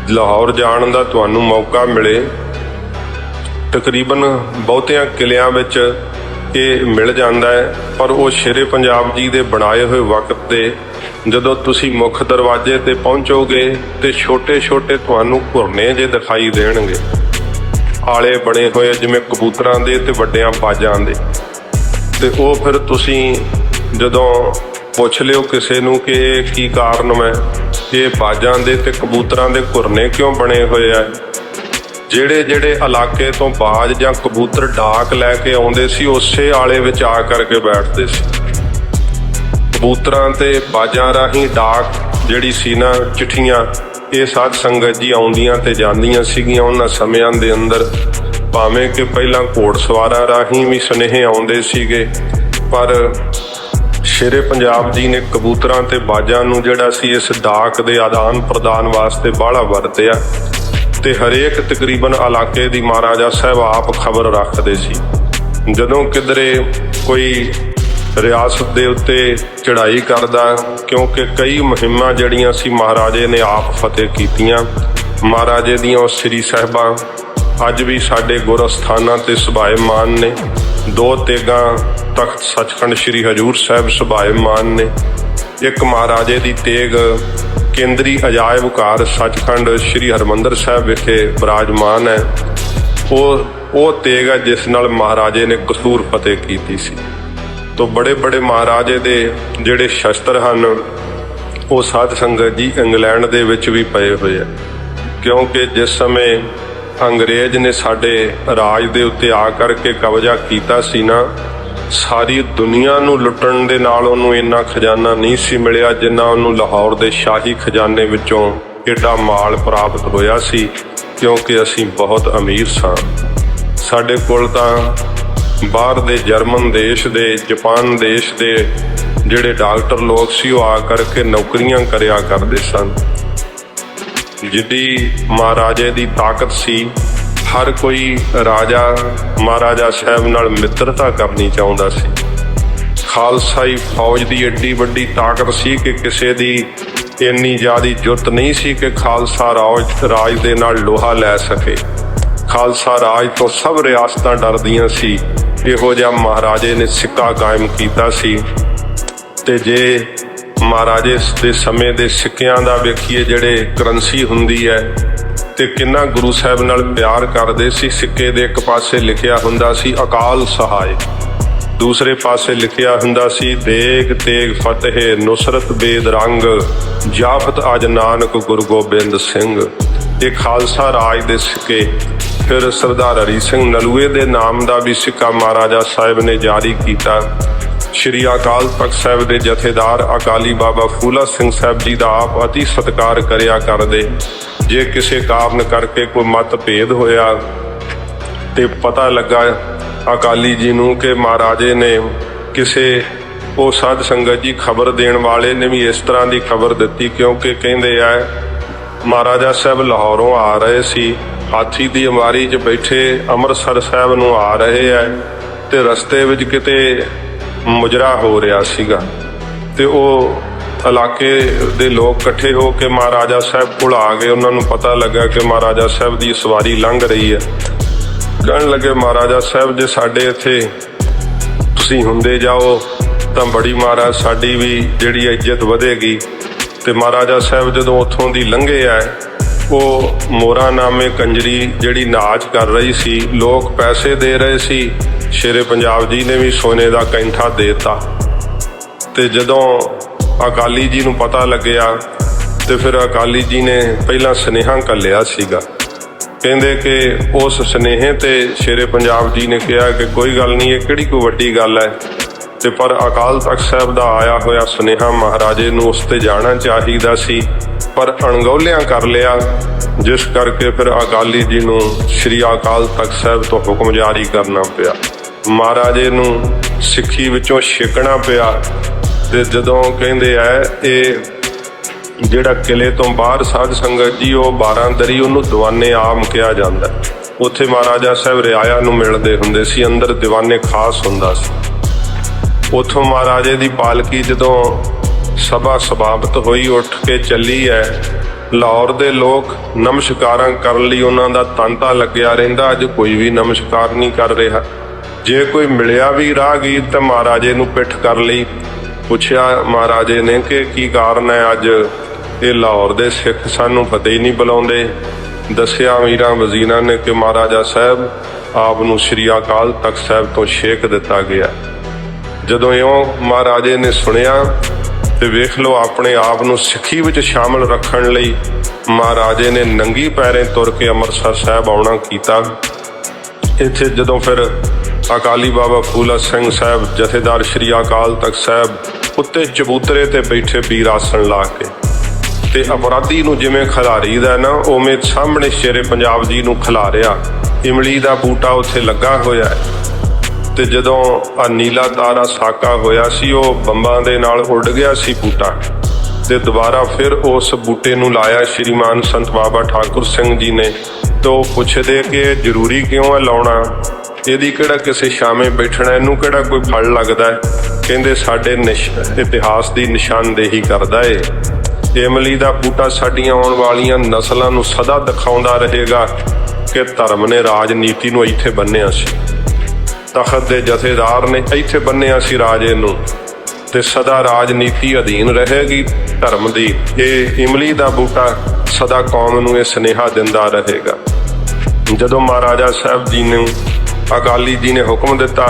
Speaker 1: ਲਾਹੌਰ ਜਾਣ ਦਾ ਤੁਹਾਨੂੰ ਮੌਕਾ ਮਿਲੇ, ਤਕਰੀਬਨ ਬਹੁਤਿਆਂ ਕਿਲਿਆਂ ਵਿੱਚ ਇਹ ਮਿਲ ਜਾਂਦਾ ਹੈ, ਪਰ ਉਹ ਸ਼ੇਰੇ ਪੰਜਾਬ ਜੀ ਦੇ ਬਣਾਏ ਹੋਏ ਵਕਤ ਤੇ ਜਦੋਂ ਤੁਸੀਂ ਮੁੱਖ ਦਰਵਾਜ਼ੇ ਤੇ ਪਹੁੰਚੋਗੇ ਤੇ ਛੋਟੇ ਛੋਟੇ ਤੁਹਾਨੂੰ ਘੁਰਨੇ ਜੇ ਦਿਖਾਈ ਦੇਣਗੇ, ਆਲੇ ਬਣੇ ਹੋਏ ਜਿਵੇਂ ਕਬੂਤਰਾਂ ਦੇ ਤੇ ਵੱਡਿਆਂ ਬਾਜਾਂ ਦੇ। ਤੇ ਉਹ ਫਿਰ ਤੁਸੀਂ ਜਦੋਂ ਪੁੱਛ ਲਿਓ ਕਿਸੇ ਨੂੰ ਕਿ ਇਹ ਕੀ ਕਾਰਨ ਹੈ, ਇਹ ਬਾਜਾਂ ਦੇ ਤੇ ਕਬੂਤਰਾਂ ਦੇ ਘੁਰਨੇ ਕਿਉਂ ਬਣੇ ਹੋਏ ਆ? ਜਿਹੜੇ ਜਿਹੜੇ ਇਲਾਕੇ ਤੋਂ ਬਾਜ ਜਾਂ ਕਬੂਤਰ ਡਾਕ ਲੈ ਕੇ ਆਉਂਦੇ ਸੀ, ਉਸੇ ਆਲੇ ਵਿੱਚ ਆ ਕਰਕੇ ਬੈਠਦੇ ਸੀ। ਕਬੂਤਰਾਂ ਤੇ ਬਾਜਾਂ ਰਾਹੀਂ ਡਾਕ ਜਿਹੜੀ ਸੀ ਨਾ, ਚਿੱਠੀਆਂ, ਇਹ ਸਾਧ ਸੰਗਤ ਜੀ ਆਉਂਦੀਆਂ ਤੇ ਜਾਂਦੀਆਂ ਸੀਗੀਆਂ ਉਹਨਾਂ ਸਮਿਆਂ ਦੇ ਅੰਦਰ। ਭਾਵੇਂ ਕਿ ਪਹਿਲਾਂ ਘੋੜਸਵਾਰਾਂ ਰਾਹੀਂ ਵੀ ਸੁਨੇਹੇ ਆਉਂਦੇ ਸੀਗੇ, ਪਰ ਸ਼ੇਰੇ ਪੰਜਾਬ ਜੀ ਨੇ ਕਬੂਤਰਾਂ ਤੇ ਬਾਜਾਂ ਨੂੰ ਜਿਹੜਾ ਸੀ ਇਸ ਡਾਕ ਦੇ ਆਦਾਨ ਪ੍ਰਦਾਨ ਵਾਸਤੇ ਬਾਹਲਾ ਵਰਤਿਆ। ਤੇ ਹਰੇਕ ਤਕਰੀਬਨ ਇਲਾਕੇ ਦੀ ਮਹਾਰਾਜਾ ਸਾਹਿਬ ਆਪ ਖਬਰ ਰੱਖਦੇ ਸੀ। ਜਦੋਂ ਕਿਧਰੇ ਕੋਈ ਰਿਆਸਤ ਦੇ ਉੱਤੇ ਚੜ੍ਹਾਈ ਕਰਦਾ, ਕਿਉਂਕਿ ਕਈ ਮੁਹਿੰਮਾਂ ਜਿਹੜੀਆਂ ਸੀ ਮਹਾਰਾਜੇ ਨੇ ਆਪ ਫਤਿਹ ਕੀਤੀਆਂ। ਮਹਾਰਾਜੇ ਦੀਆਂ ਉਹ ਸ੍ਰੀ ਸਾਹਿਬਾਂ ਅੱਜ ਵੀ ਸਾਡੇ ਗੁਰ ਅਸਥਾਨਾਂ ਤੇ ਸੁਭਾਏਮਾਨ ਨੇ। 2 ਤੇਗਾਂ ਤਖਤ ਸੱਚਖੰਡ ਸ੍ਰੀ ਹਜ਼ੂਰ ਸਾਹਿਬ ਸੁਭਾਏਮਾਨ ਨੇ। ਇੱਕ ਮਹਾਰਾਜੇ ਦੀ ਤੇਗ ਕੇਂਦਰੀ ਅਜਾਇਬ ਘਰ ਸੱਚਖੰਡ ਸ੍ਰੀ ਹਰਿਮੰਦਰ ਸਾਹਿਬ ਵਿਖੇ ਬਿਰਾਜਮਾਨ ਹੈ। ਉਹ ਤੇਗ ਹੈ ਜਿਸ ਨਾਲ ਮਹਾਰਾਜੇ ਨੇ ਕਸੂਰ ਫਤਿਹ ਕੀਤੀ ਸੀ। ਤੋਂ ਬੜੇ ਬੜੇ ਮਹਾਰਾਜੇ ਦੇ ਜਿਹੜੇ ਸ਼ਸਤਰ ਹਨ ਉਹ ਸਾਧ ਸੰਗਤ ਜੀ ਇੰਗਲੈਂਡ ਦੇ ਵਿੱਚ ਵੀ ਪਏ ਹੋਏ ਆ, ਕਿਉਂਕਿ ਜਿਸ ਸਮੇਂ ਅੰਗਰੇਜ਼ ਨੇ ਸਾਡੇ ਰਾਜ ਦੇ ਉੱਤੇ ਆ ਕਰਕੇ ਕਬਜ਼ਾ ਕੀਤਾ ਸੀ ਨਾ, ਸਾਰੀ ਦੁਨੀਆ ਨੂੰ ਲੁੱਟਣ ਦੇ ਨਾਲ ਉਹਨੂੰ ਇੰਨਾ ਖਜ਼ਾਨਾ ਨਹੀਂ ਸੀ ਮਿਲਿਆ ਜਿੰਨਾ ਉਹਨੂੰ ਲਾਹੌਰ ਦੇ ਸ਼ਾਹੀ ਖਜ਼ਾਨੇ ਵਿੱਚੋਂ ਏਡਾ ਮਾਲ ਪ੍ਰਾਪਤ ਹੋਇਆ ਸੀ, ਕਿਉਂਕਿ ਅਸੀਂ ਬਹੁਤ ਅਮੀਰ ਸਾਂ। ਸਾਡੇ ਕੋਲ ਤਾਂ ਬਾਹਰ ਦੇ ਜਰਮਨ ਦੇਸ਼ ਦੇ, ਜਾਪਾਨ ਦੇਸ਼ ਦੇ ਜਿਹੜੇ ਡਾਕਟਰ ਲੋਕ ਸੀ ਉਹ ਆ ਕਰਕੇ ਨੌਕਰੀਆਂ ਕਰਿਆ ਕਰਦੇ ਸਨ। ਜਿੱਡੀ ਮਹਾਰਾਜੇ ਦੀ ਤਾਕਤ ਸੀ, ਹਰ ਕੋਈ ਰਾਜਾ ਮਹਾਰਾਜਾ ਸਾਹਿਬ ਨਾਲ ਮਿੱਤਰਤਾ ਕਰਨੀ ਚਾਹੁੰਦਾ ਸੀ। ਖਾਲਸਾਈ ਫੌਜ ਦੀ ਏਡੀ ਵੱਡੀ ਤਾਕਤ ਸੀ ਕਿ ਕਿਸੇ ਦੀ ਇੰਨੀ ਜ਼ਿਆਦਾ ਜੁਰਤ ਨਹੀਂ ਸੀ ਕਿ ਖਾਲਸਾ ਰਾਜ ਦੇ ਨਾਲ ਲੋਹਾ ਲੈ ਸਕੇ। ਖਾਲਸਾ ਰਾਜ ਤੋਂ ਸਭ ਰਿਆਸਤਾਂ ਡਰਦੀਆਂ ਸੀ। ਇਹੋ ਜਿਹਾ ਮਹਾਰਾਜੇ ਨੇ ਸਿੱਕਾ ਕਾਇਮ ਕੀਤਾ ਸੀ। ਤੇ ਜੇ ਮਹਾਰਾਜੇ ਦੇ ਸਮੇਂ ਦੇ ਸਿੱਕਿਆਂ ਦਾ ਵੇਖੀਏ, ਜਿਹੜੇ ਕਰੰਸੀ ਹੁੰਦੀ ਹੈ, ਤੇ ਕਿੰਨਾ ਗੁਰੂ ਸਾਹਿਬ ਨਾਲ ਪਿਆਰ ਕਰਦੇ ਸੀ। ਸਿੱਕੇ ਦੇ ਇੱਕ ਪਾਸੇ ਲਿਖਿਆ ਹੁੰਦਾ ਸੀ ਅਕਾਲ ਸਹਾਇ, ਦੂਸਰੇ ਪਾਸੇ ਲਿਖਿਆ ਹੁੰਦਾ ਸੀ ਦੇਗ ਤੇਗ ਫਤਿਹ ਨੁਸਰਤ ਬੇਦ ਰੰਗ, ਜਾਪਤ ਅਜ ਨਾਨਕ ਗੁਰੂ ਗੋਬਿੰਦ ਸਿੰਘ। ਇਹ ਖਾਲਸਾ ਰਾਜ ਦੇ ਸਿੱਕੇ। ਫਿਰ ਸਰਦਾਰ ਹਰੀ ਸਿੰਘ ਨਲੂਏ ਦੇ ਨਾਮ ਦਾ ਵੀ ਸਿੱਕਾ ਮਹਾਰਾਜਾ ਸਾਹਿਬ ਨੇ ਜਾਰੀ ਕੀਤਾ। ਸ਼੍ਰੀ ਅਕਾਲ ਤਖਤ ਸਾਹਿਬ ਦੇ ਜਥੇਦਾਰ ਅਕਾਲੀ ਬਾਬਾ ਫੂਲਾ ਸਿੰਘ ਸਾਹਿਬ ਜੀ ਦਾ ਆਪ ਅਤੀ ਸਤਿਕਾਰ ਕਰਿਆ ਕਰਦੇ। ਜੇ ਕਿਸੇ ਕਾਰਨ ਕਰਕੇ ਕੋਈ ਮਤ ਭੇਦ ਹੋਇਆ ਤੇ ਪਤਾ ਲੱਗਾ ਅਕਾਲੀ ਜੀ ਨੂੰ ਕਿ ਮਹਾਰਾਜੇ ਨੇ ਕਿਸੇ, ਉਹ ਸਾਧ ਸੰਗਤ ਜੀ ਖਬਰ ਦੇਣ ਵਾਲੇ ਨੇ ਵੀ ਇਸ ਤਰ੍ਹਾਂ ਦੀ ਖਬਰ ਦਿੱਤੀ, ਕਿਉਂਕਿ ਕਹਿੰਦੇ ਆ ਮਹਾਰਾਜਾ ਸਾਹਿਬ ਲਾਹੌਰੋਂ ਆ ਰਹੇ ਸੀ, ਹਾਥੀ ਦੀ ਅਮਾਰੀ 'ਚ ਬੈਠੇ ਅੰਮ੍ਰਿਤਸਰ ਸਾਹਿਬ ਨੂੰ ਆ ਰਹੇ ਹੈ, ਤੇ ਰਸਤੇ ਵਿੱਚ ਕਿਤੇ ਮੁਜਰਾ ਹੋ ਰਿਹਾ ਸੀਗਾ। ਤੇ ਉਹ ਇਲਾਕੇ ਦੇ ਲੋਕ ਇਕੱਠੇ ਹੋ ਕੇ ਮਹਾਰਾਜਾ ਸਾਹਿਬ ਕੋਲ ਆ ਗਏ। ਉਹਨਾਂ ਨੂੰ ਪਤਾ ਲੱਗਾ ਕਿ ਮਹਾਰਾਜਾ ਸਾਹਿਬ ਦੀ ਸਵਾਰੀ ਲੰਘ ਰਹੀ ਹੈ। ਕਹਿਣ ਲੱਗੇ ਮਹਾਰਾਜਾ ਸਾਹਿਬ, ਜੇ ਸਾਡੇ ਇੱਥੇ ਤੁਸੀਂ ਹੁੰਦੇ ਜਾਓ ਤਾਂ ਬੜੀ ਮਹਾਰਾਜ ਸਾਡੀ ਵੀ ਜਿਹੜੀ ਇੱਜ਼ਤ ਵਧੇਗੀ। ਤੇ ਮਹਾਰਾਜਾ ਸਾਹਿਬ ਜਦੋਂ ਉੱਥੋਂ ਦੀ ਲੰਘੇ ਆ, ਉਹ ਮੋਰਾ ਨਾਮੇ ਕੰਜਰੀ ਜਿਹੜੀ ਨਾਚ ਕਰ ਰਹੀ ਸੀ, ਲੋਕ ਪੈਸੇ ਦੇ ਰਹੇ ਸੀ, ਸ਼ੇਰੇ ਪੰਜਾਬ ਜੀ ਨੇ ਵੀ ਸੋਨੇ ਦਾ ਕੈਂਠਾ ਦੇਤਾ। ਤੇ ਜਦੋਂ ਅਕਾਲੀ ਜੀ ਨੂੰ ਪਤਾ ਲੱਗਿਆ ਤੇ ਫਿਰ ਅਕਾਲੀ ਜੀ ਨੇ ਪਹਿਲਾਂ ਸੁਨੇਹਾ ਘੱਲਿਆ ਸੀਗਾ। ਕਹਿੰਦੇ ਕਿ ਉਸ ਸੁਨੇਹੇ ਤੇ ਸ਼ੇਰੇ ਪੰਜਾਬ ਜੀ ਨੇ ਕਿਹਾ ਕਿ ਕੋਈ ਗੱਲ ਨਹੀਂ, ਇਹ ਕਿਹੜੀ ਕੋਈ ਵੱਡੀ ਗੱਲ ਹੈ। ਤੇ ਪਰ ਅਕਾਲ ਤਖਤ ਸਾਹਿਬ ਦਾ ਆਇਆ ਹੋਇਆ ਸੁਨੇਹਾ ਮਹਾਰਾਜੇ ਨੂੰ ਉਸ ਤੇ ਜਾਣਾ ਚਾਹੀਦਾ ਸੀ, ਪਰ ਅਣਗੌਲਿਆਂ ਕਰ ਲਿਆ, ਜਿਸ ਕਰਕੇ ਫਿਰ ਅਕਾਲੀ ਜੀ ਨੂੰ ਸ੍ਰੀ ਅਕਾਲ ਤਖਤ ਸਾਹਿਬ ਤੋਂ ਹੁਕਮ ਜਾਰੀ ਕਰਨਾ ਪਿਆ। ਮਹਾਰਾਜੇ ਨੂੰ ਸਿੱਖੀ ਵਿੱਚੋਂ ਛੇਕਣਾ ਪਿਆ। ਤੇ ਜਦੋਂ ਕਹਿੰਦੇ ਆ ਇਹ ਜਿਹੜਾ ਕਿਲੇ ਤੋਂ ਬਾਹਰ ਸਾਧ ਸੰਗਤ ਜੀ, ਉਹ 12 ਦਰੀ, ਉਹਨੂੰ ਦੀਵਾਨੇ ਆਮ ਕਿਹਾ ਜਾਂਦਾ। ਉੱਥੇ ਮਹਾਰਾਜਾ ਸਾਹਿਬ ਰਿਆਇਆ ਨੂੰ ਮਿਲਦੇ ਹੁੰਦੇ ਸੀ, ਅੰਦਰ ਦੀਵਾਨੇ ਖਾਸ ਹੁੰਦਾ ਸੀ। ਉੱਥੋਂ ਮਹਾਰਾਜੇ ਦੀ ਪਾਲਕੀ ਜਦੋਂ ਸਭਾ ਸਮਾਪਤ ਹੋਈ, ਉੱਠ ਕੇ ਚੱਲੀ ਹੈ। ਲਾਹੌਰ ਦੇ ਲੋਕ ਨਮਸਕਾਰਾਂ ਕਰਨ ਲਈ ਉਹਨਾਂ ਦਾ ਤਾਂਤਾ ਲੱਗਿਆ ਰਹਿੰਦਾ। ਅੱਜ ਕੋਈ ਵੀ ਨਮਸਕਾਰ ਨਹੀਂ ਕਰ ਰਿਹਾ। ਜੇ ਕੋਈ ਮਿਲਿਆ ਵੀ ਰਾਹਗੀਰ ਤਾਂ ਮਹਾਰਾਜੇ ਨੂੰ ਪਿੱਠ ਕਰ ਲਈ। ਪੁੱਛਿਆ ਮਹਾਰਾਜੇ ਨੇ ਕਿ ਕੀ ਕਾਰਨ ਹੈ, ਅੱਜ ਇਹ ਲਾਹੌਰ ਦੇ ਸਿੱਖ ਸਾਨੂੰ ਫਤਿਹ ਨਹੀਂ ਬੁਲਾਉਂਦੇ। ਦੱਸਿਆ ਅਮੀਰਾਂ ਵਜ਼ੀਰਾਂ ਨੇ ਕਿ ਮਹਾਰਾਜਾ ਸਾਹਿਬ ਆਪ ਨੂੰ ਸ੍ਰੀ ਅਕਾਲ ਤਖਤ ਸਾਹਿਬ ਤੋਂ ਛੇਕ ਦਿੱਤਾ ਗਿਆ। ਜਦੋਂ ਇਉਂ ਮਹਾਰਾਜੇ ਨੇ ਸੁਣਿਆ ਤੇ ਵੇਖ ਲਓ, ਆਪਣੇ ਆਪ ਨੂੰ ਸਿੱਖੀ ਵਿੱਚ ਸ਼ਾਮਲ ਰੱਖਣ ਲਈ ਮਹਾਰਾਜੇ ਨੇ ਨੰਗੀ ਪੈਰੇ ਤੁਰ ਕੇ ਅੰਮ੍ਰਿਤਸਰ ਸਾਹਿਬ ਆਉਣਾ ਕੀਤਾ। ਇੱਥੇ ਜਦੋਂ ਫਿਰ ਅਕਾਲੀ ਬਾਬਾ ਫੂਲਾ ਸਿੰਘ ਸਾਹਿਬ ਜਥੇਦਾਰ ਸ੍ਰੀ ਅਕਾਲ ਤਖਤ ਸਾਹਿਬ ਉੱਤੇ ਚਬੂਤਰੇ ਤੇ ਬੈਠੇ ਵੀਰ ਆਸਣ ਲਾ ਕੇ, ਤੇ ਅਪਰਾਧੀ ਨੂੰ ਜਿਵੇਂ ਖਿਲਾਰੀ ਦਾ ਨਾ, ਉਵੇਂ ਸਾਹਮਣੇ ਸ਼ੇਰੇ ਪੰਜਾਬ ਜੀ ਨੂੰ ਖਿਲਾਰਿਆ। ਇਮਲੀ ਦਾ ਬੂਟਾ ਉੱਥੇ ਲੱਗਾ ਹੋਇਆ ਹੈ। ਤੇ ਜਦੋਂ ਆ ਨੀਲਾ ਤਾਰਾ ਸਾਕਾ ਹੋਇਆ ਸੀ, ਉਹ ਬੰਬਾਂ ਦੇ ਨਾਲ ਉੱਡ ਗਿਆ ਸੀ ਬੂਟਾ। ਤੇ ਦੁਬਾਰਾ ਫਿਰ ਉਸ ਬੂਟੇ ਨੂੰ ਲਾਇਆ ਸ਼੍ਰੀਮਾਨ ਸੰਤ ਬਾਬਾ ਠਾਕੁਰ ਸਿੰਘ ਜੀ ਨੇ। ਤੇ ਉਹ ਪੁੱਛਦੇ ਕਿ ਇਹ ਜ਼ਰੂਰੀ ਕਿਉਂ ਹੈ ਲਾਉਣਾ, ਇਹਦੀ ਕਿਹੜਾ ਕਿਸੇ ਛਾਵੇਂ ਬੈਠਣਾ, ਇਹਨੂੰ ਕਿਹੜਾ ਕੋਈ ਫਲ ਲੱਗਦਾ ਹੈ। ਕਹਿੰਦੇ ਸਾਡੇ ਇਤਿਹਾਸ ਦੀ ਨਿਸ਼ਾਨਦੇਹੀ ਕਰਦਾ ਏ। ਇਮਲੀ ਦਾ ਬੂਟਾ ਸਾਡੀਆਂ ਆਉਣ ਵਾਲੀਆਂ ਨਸਲਾਂ ਨੂੰ ਸਦਾ ਦਿਖਾਉਂਦਾ ਰਹੇਗਾ ਕਿ ਧਰਮ ਨੇ ਰਾਜਨੀਤੀ ਨੂੰ ਇੱਥੇ ਬੰਨਿਆ ਸੀ, ਤਖਤ ਦੇ ਜਥੇਦਾਰ ਨੇ ਇੱਥੇ ਬੰਨਿਆ ਸੀ ਰਾਜੇ ਨੂੰ, ਤੇ ਸਦਾ ਰਾਜਨੀਤੀ ਅਧੀਨ ਰਹੇਗੀ ਧਰਮ ਦੀ। ਇਹ ਇਮਲੀ ਦਾ ਬੂਟਾ ਸਦਾ ਕੌਮ ਨੂੰ ਇਹ ਸੁਨੇਹਾ ਦਿੰਦਾ ਰਹੇਗਾ। ਜਦੋਂ ਮਹਾਰਾਜਾ ਸਾਹਿਬ ਜੀ ਨੂੰ ਅਕਾਲੀ ਜੀ ਨੇ ਹੁਕਮ ਦਿੱਤਾ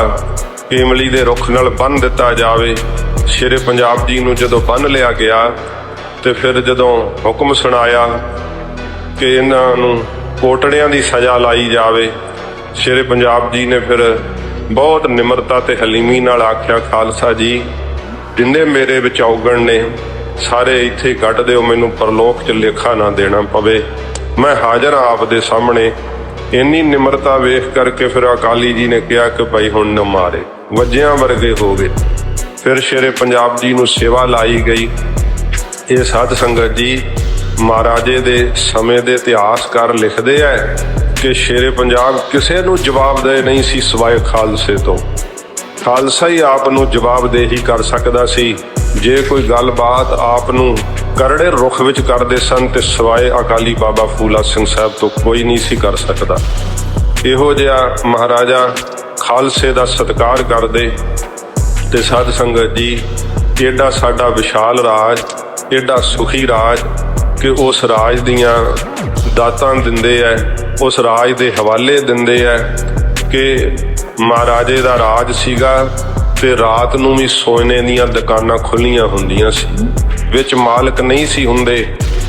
Speaker 1: ਕਿ ਇਮਲੀ ਦੇ ਰੁੱਖ ਨਾਲ ਬੰਨ੍ਹ ਦਿੱਤਾ ਜਾਵੇ, ਸ਼ੇਰੇ ਪੰਜਾਬ ਜੀ ਨੂੰ ਜਦੋਂ ਬੰਨ੍ਹ ਲਿਆ ਗਿਆ ਤੇ ਫਿਰ ਜਦੋਂ ਹੁਕਮ ਸੁਣਾਇਆ ਕਿ ਇਹਨਾਂ ਨੂੰ ਕੋਟੜਿਆਂ ਦੀ ਸਜ਼ਾ ਲਾਈ ਜਾਵੇ, ਸ਼ੇਰੇ ਪੰਜਾਬ ਜੀ ਨੇ ਫਿਰ ਬਹੁਤ ਨਿਮਰਤਾ ਤੇ ਹਲੀਮੀ ਨਾਲ ਆਖਿਆ, ਖਾਲਸਾ ਜੀ ਜਿੰਨੇ ਮੇਰੇ ਵਿੱਚ ਔਗਣ ਨੇ ਸਾਰੇ ਇੱਥੇ ਕੱਢ ਦਿਓ, ਮੈਨੂੰ ਪਰਲੋਕ 'ਚ ਲੇਖਾ ਨਾ ਦੇਣਾ ਪਵੇ, ਮੈਂ ਹਾਜ਼ਰ ਹਾਂ ਆਪ ਦੇ ਸਾਹਮਣੇ। ਇੰਨੀ ਨਿਮਰਤਾ ਵੇਖ ਕਰਕੇ ਫਿਰ ਅਕਾਲੀ ਜੀ ਨੇ ਕਿਹਾ ਕਿ ਭਾਈ ਹੁਣ ਨਾ ਮਾਰੇ, ਵੱਜਿਆਂ ਵਰਗੇ ਹੋ ਗਏ। ਫਿਰ ਸ਼ੇਰੇ ਪੰਜਾਬ ਜੀ ਨੂੰ ਸੇਵਾ ਲਾਈ ਗਈ। ਇਹ ਸਾਧ ਸੰਗਤ ਜੀ ਮਹਾਰਾਜੇ ਦੇ ਸਮੇਂ ਦੇ ਇਤਿਹਾਸਕਾਰ ਲਿਖਦੇ ਐ ਕਿ ਸ਼ੇਰੇ ਪੰਜਾਬ ਕਿਸੇ ਨੂੰ ਜਵਾਬਦੇਹ ਨਹੀਂ ਸੀ ਸਿਵਾਏ ਖਾਲਸੇ ਤੋਂ। ਖਾਲਸਾ ਹੀ ਆਪ ਨੂੰ ਜਵਾਬਦੇਹੀ ਕਰ ਸਕਦਾ ਸੀ। ਜੇ ਕੋਈ ਗੱਲਬਾਤ ਆਪ ਨੂੰ ਕਰੜੇ ਰੁੱਖ ਵਿੱਚ ਕਰਦੇ ਸਨ ਤੇ ਸਿਵਾਏ ਅਕਾਲੀ ਬਾਬਾ ਫੂਲਾ ਸਿੰਘ ਸਾਹਿਬ ਤੋਂ ਕੋਈ ਨਹੀਂ ਸੀ ਕਰ ਸਕਦਾ। ਇਹੋ ਜਿਹਾ ਮਹਾਰਾਜਾ ਖਾਲਸੇ ਦਾ ਸਤਿਕਾਰ ਕਰਦੇ। ਤੇ ਸਾਧ ਸੰਗਤ ਜੀ ਏਡਾ ਸਾਡਾ ਵਿਸ਼ਾਲ ਰਾਜ, ਏਡਾ ਸੁਖੀ ਰਾਜ ਕਿ ਉਸ ਰਾਜ ਦੀਆਂ ਦਾਤਾਂ ਦਿੰਦੇ ਐ, ਉਸ ਰਾਜ ਦੇ ਹਵਾਲੇ ਦਿੰਦੇ ਐ ਕਿ ਮਹਾਰਾਜੇ ਦਾ ਰਾਜ ਸੀਗਾ ਤੇ ਰਾਤ ਨੂੰ ਵੀ ਸੋਨੇ ਦੀਆਂ ਦੁਕਾਨਾਂ ਖੁੱਲੀਆਂ ਹੁੰਦੀਆਂ ਸੀ, ਵਿੱਚ ਮਾਲਕ ਨਹੀਂ ਸੀ ਹੁੰਦੇ,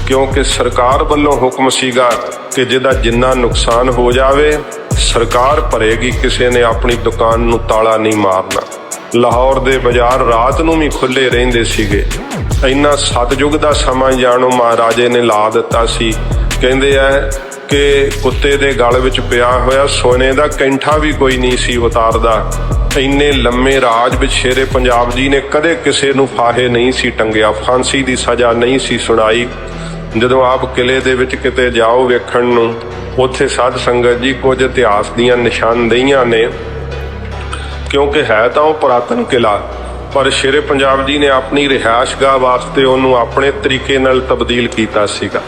Speaker 1: ਕਿਉਂਕਿ ਸਰਕਾਰ ਵੱਲੋਂ ਹੁਕਮ ਸੀਗਾ ਕਿ ਜਿਹਦਾ ਜਿੰਨਾ ਨੁਕਸਾਨ ਹੋ ਜਾਵੇ ਸਰਕਾਰ ਭਰੇਗੀ, ਕਿਸੇ ਨੇ ਆਪਣੀ ਦੁਕਾਨ ਨੂੰ ਤਾਲਾ ਨਹੀਂ ਮਾਰਨਾ। ਲਾਹੌਰ ਦੇ ਬਾਜ਼ਾਰ ਰਾਤ ਨੂੰ ਵੀ ਖੁੱਲੇ ਰਹਿੰਦੇ ਸੀਗੇ। ਇੰਨਾ ਸਤਯੁਗ ਦਾ ਸਮਾਂ ਜਾਣੋ ਮਹਾਰਾਜੇ ਨੇ ਲਾ ਦਿੱਤਾ ਸੀ। ਕਹਿੰਦੇ ਐ ਕਿ ਕੁੱਤੇ ਦੇ ਗਲ ਵਿੱਚ ਪਿਆ ਹੋਇਆ ਸੋਨੇ ਦਾ ਕੈਂਠਾ ਵੀ ਕੋਈ ਨਹੀਂ ਸੀ ਉਤਾਰਦਾ। ਇੰਨੇ ਲੰਮੇ ਰਾਜ ਵਿੱਚ ਸ਼ੇਰੇ ਪੰਜਾਬ ਜੀ ਨੇ ਕਦੇ ਕਿਸੇ ਨੂੰ ਫਾਹੇ ਨਹੀਂ ਸੀ ਟੰਗਿਆ, ਫਾਂਸੀ ਦੀ ਸਜ਼ਾ ਨਹੀਂ ਸੀ ਸੁਣਾਈ। ਜਦੋਂ ਆਪ ਕਿਲੇ ਦੇ ਵਿੱਚ ਕਿਤੇ ਜਾਓ ਵੇਖਣ ਨੂੰ, ਉੱਥੇ ਸਾਧ ਸੰਗਤ ਜੀ ਕੁਝ ਇਤਿਹਾਸ ਦੀਆਂ ਨਿਸ਼ਾਨਦੇਹੀਆਂ ਨੇ, ਕਿਉਂਕਿ ਹੈ ਤਾਂ ਉਹ ਪੁਰਾਤਨ ਕਿਲਾ, ਪਰ ਸ਼ੇਰੇ ਪੰਜਾਬ ਜੀ ਨੇ ਆਪਣੀ ਰਿਹਾਇਸ਼ਗਾਹ ਵਾਸਤੇ ਉਹਨੂੰ ਆਪਣੇ ਤਰੀਕੇ ਨਾਲ ਤਬਦੀਲ ਕੀਤਾ ਸੀਗਾ।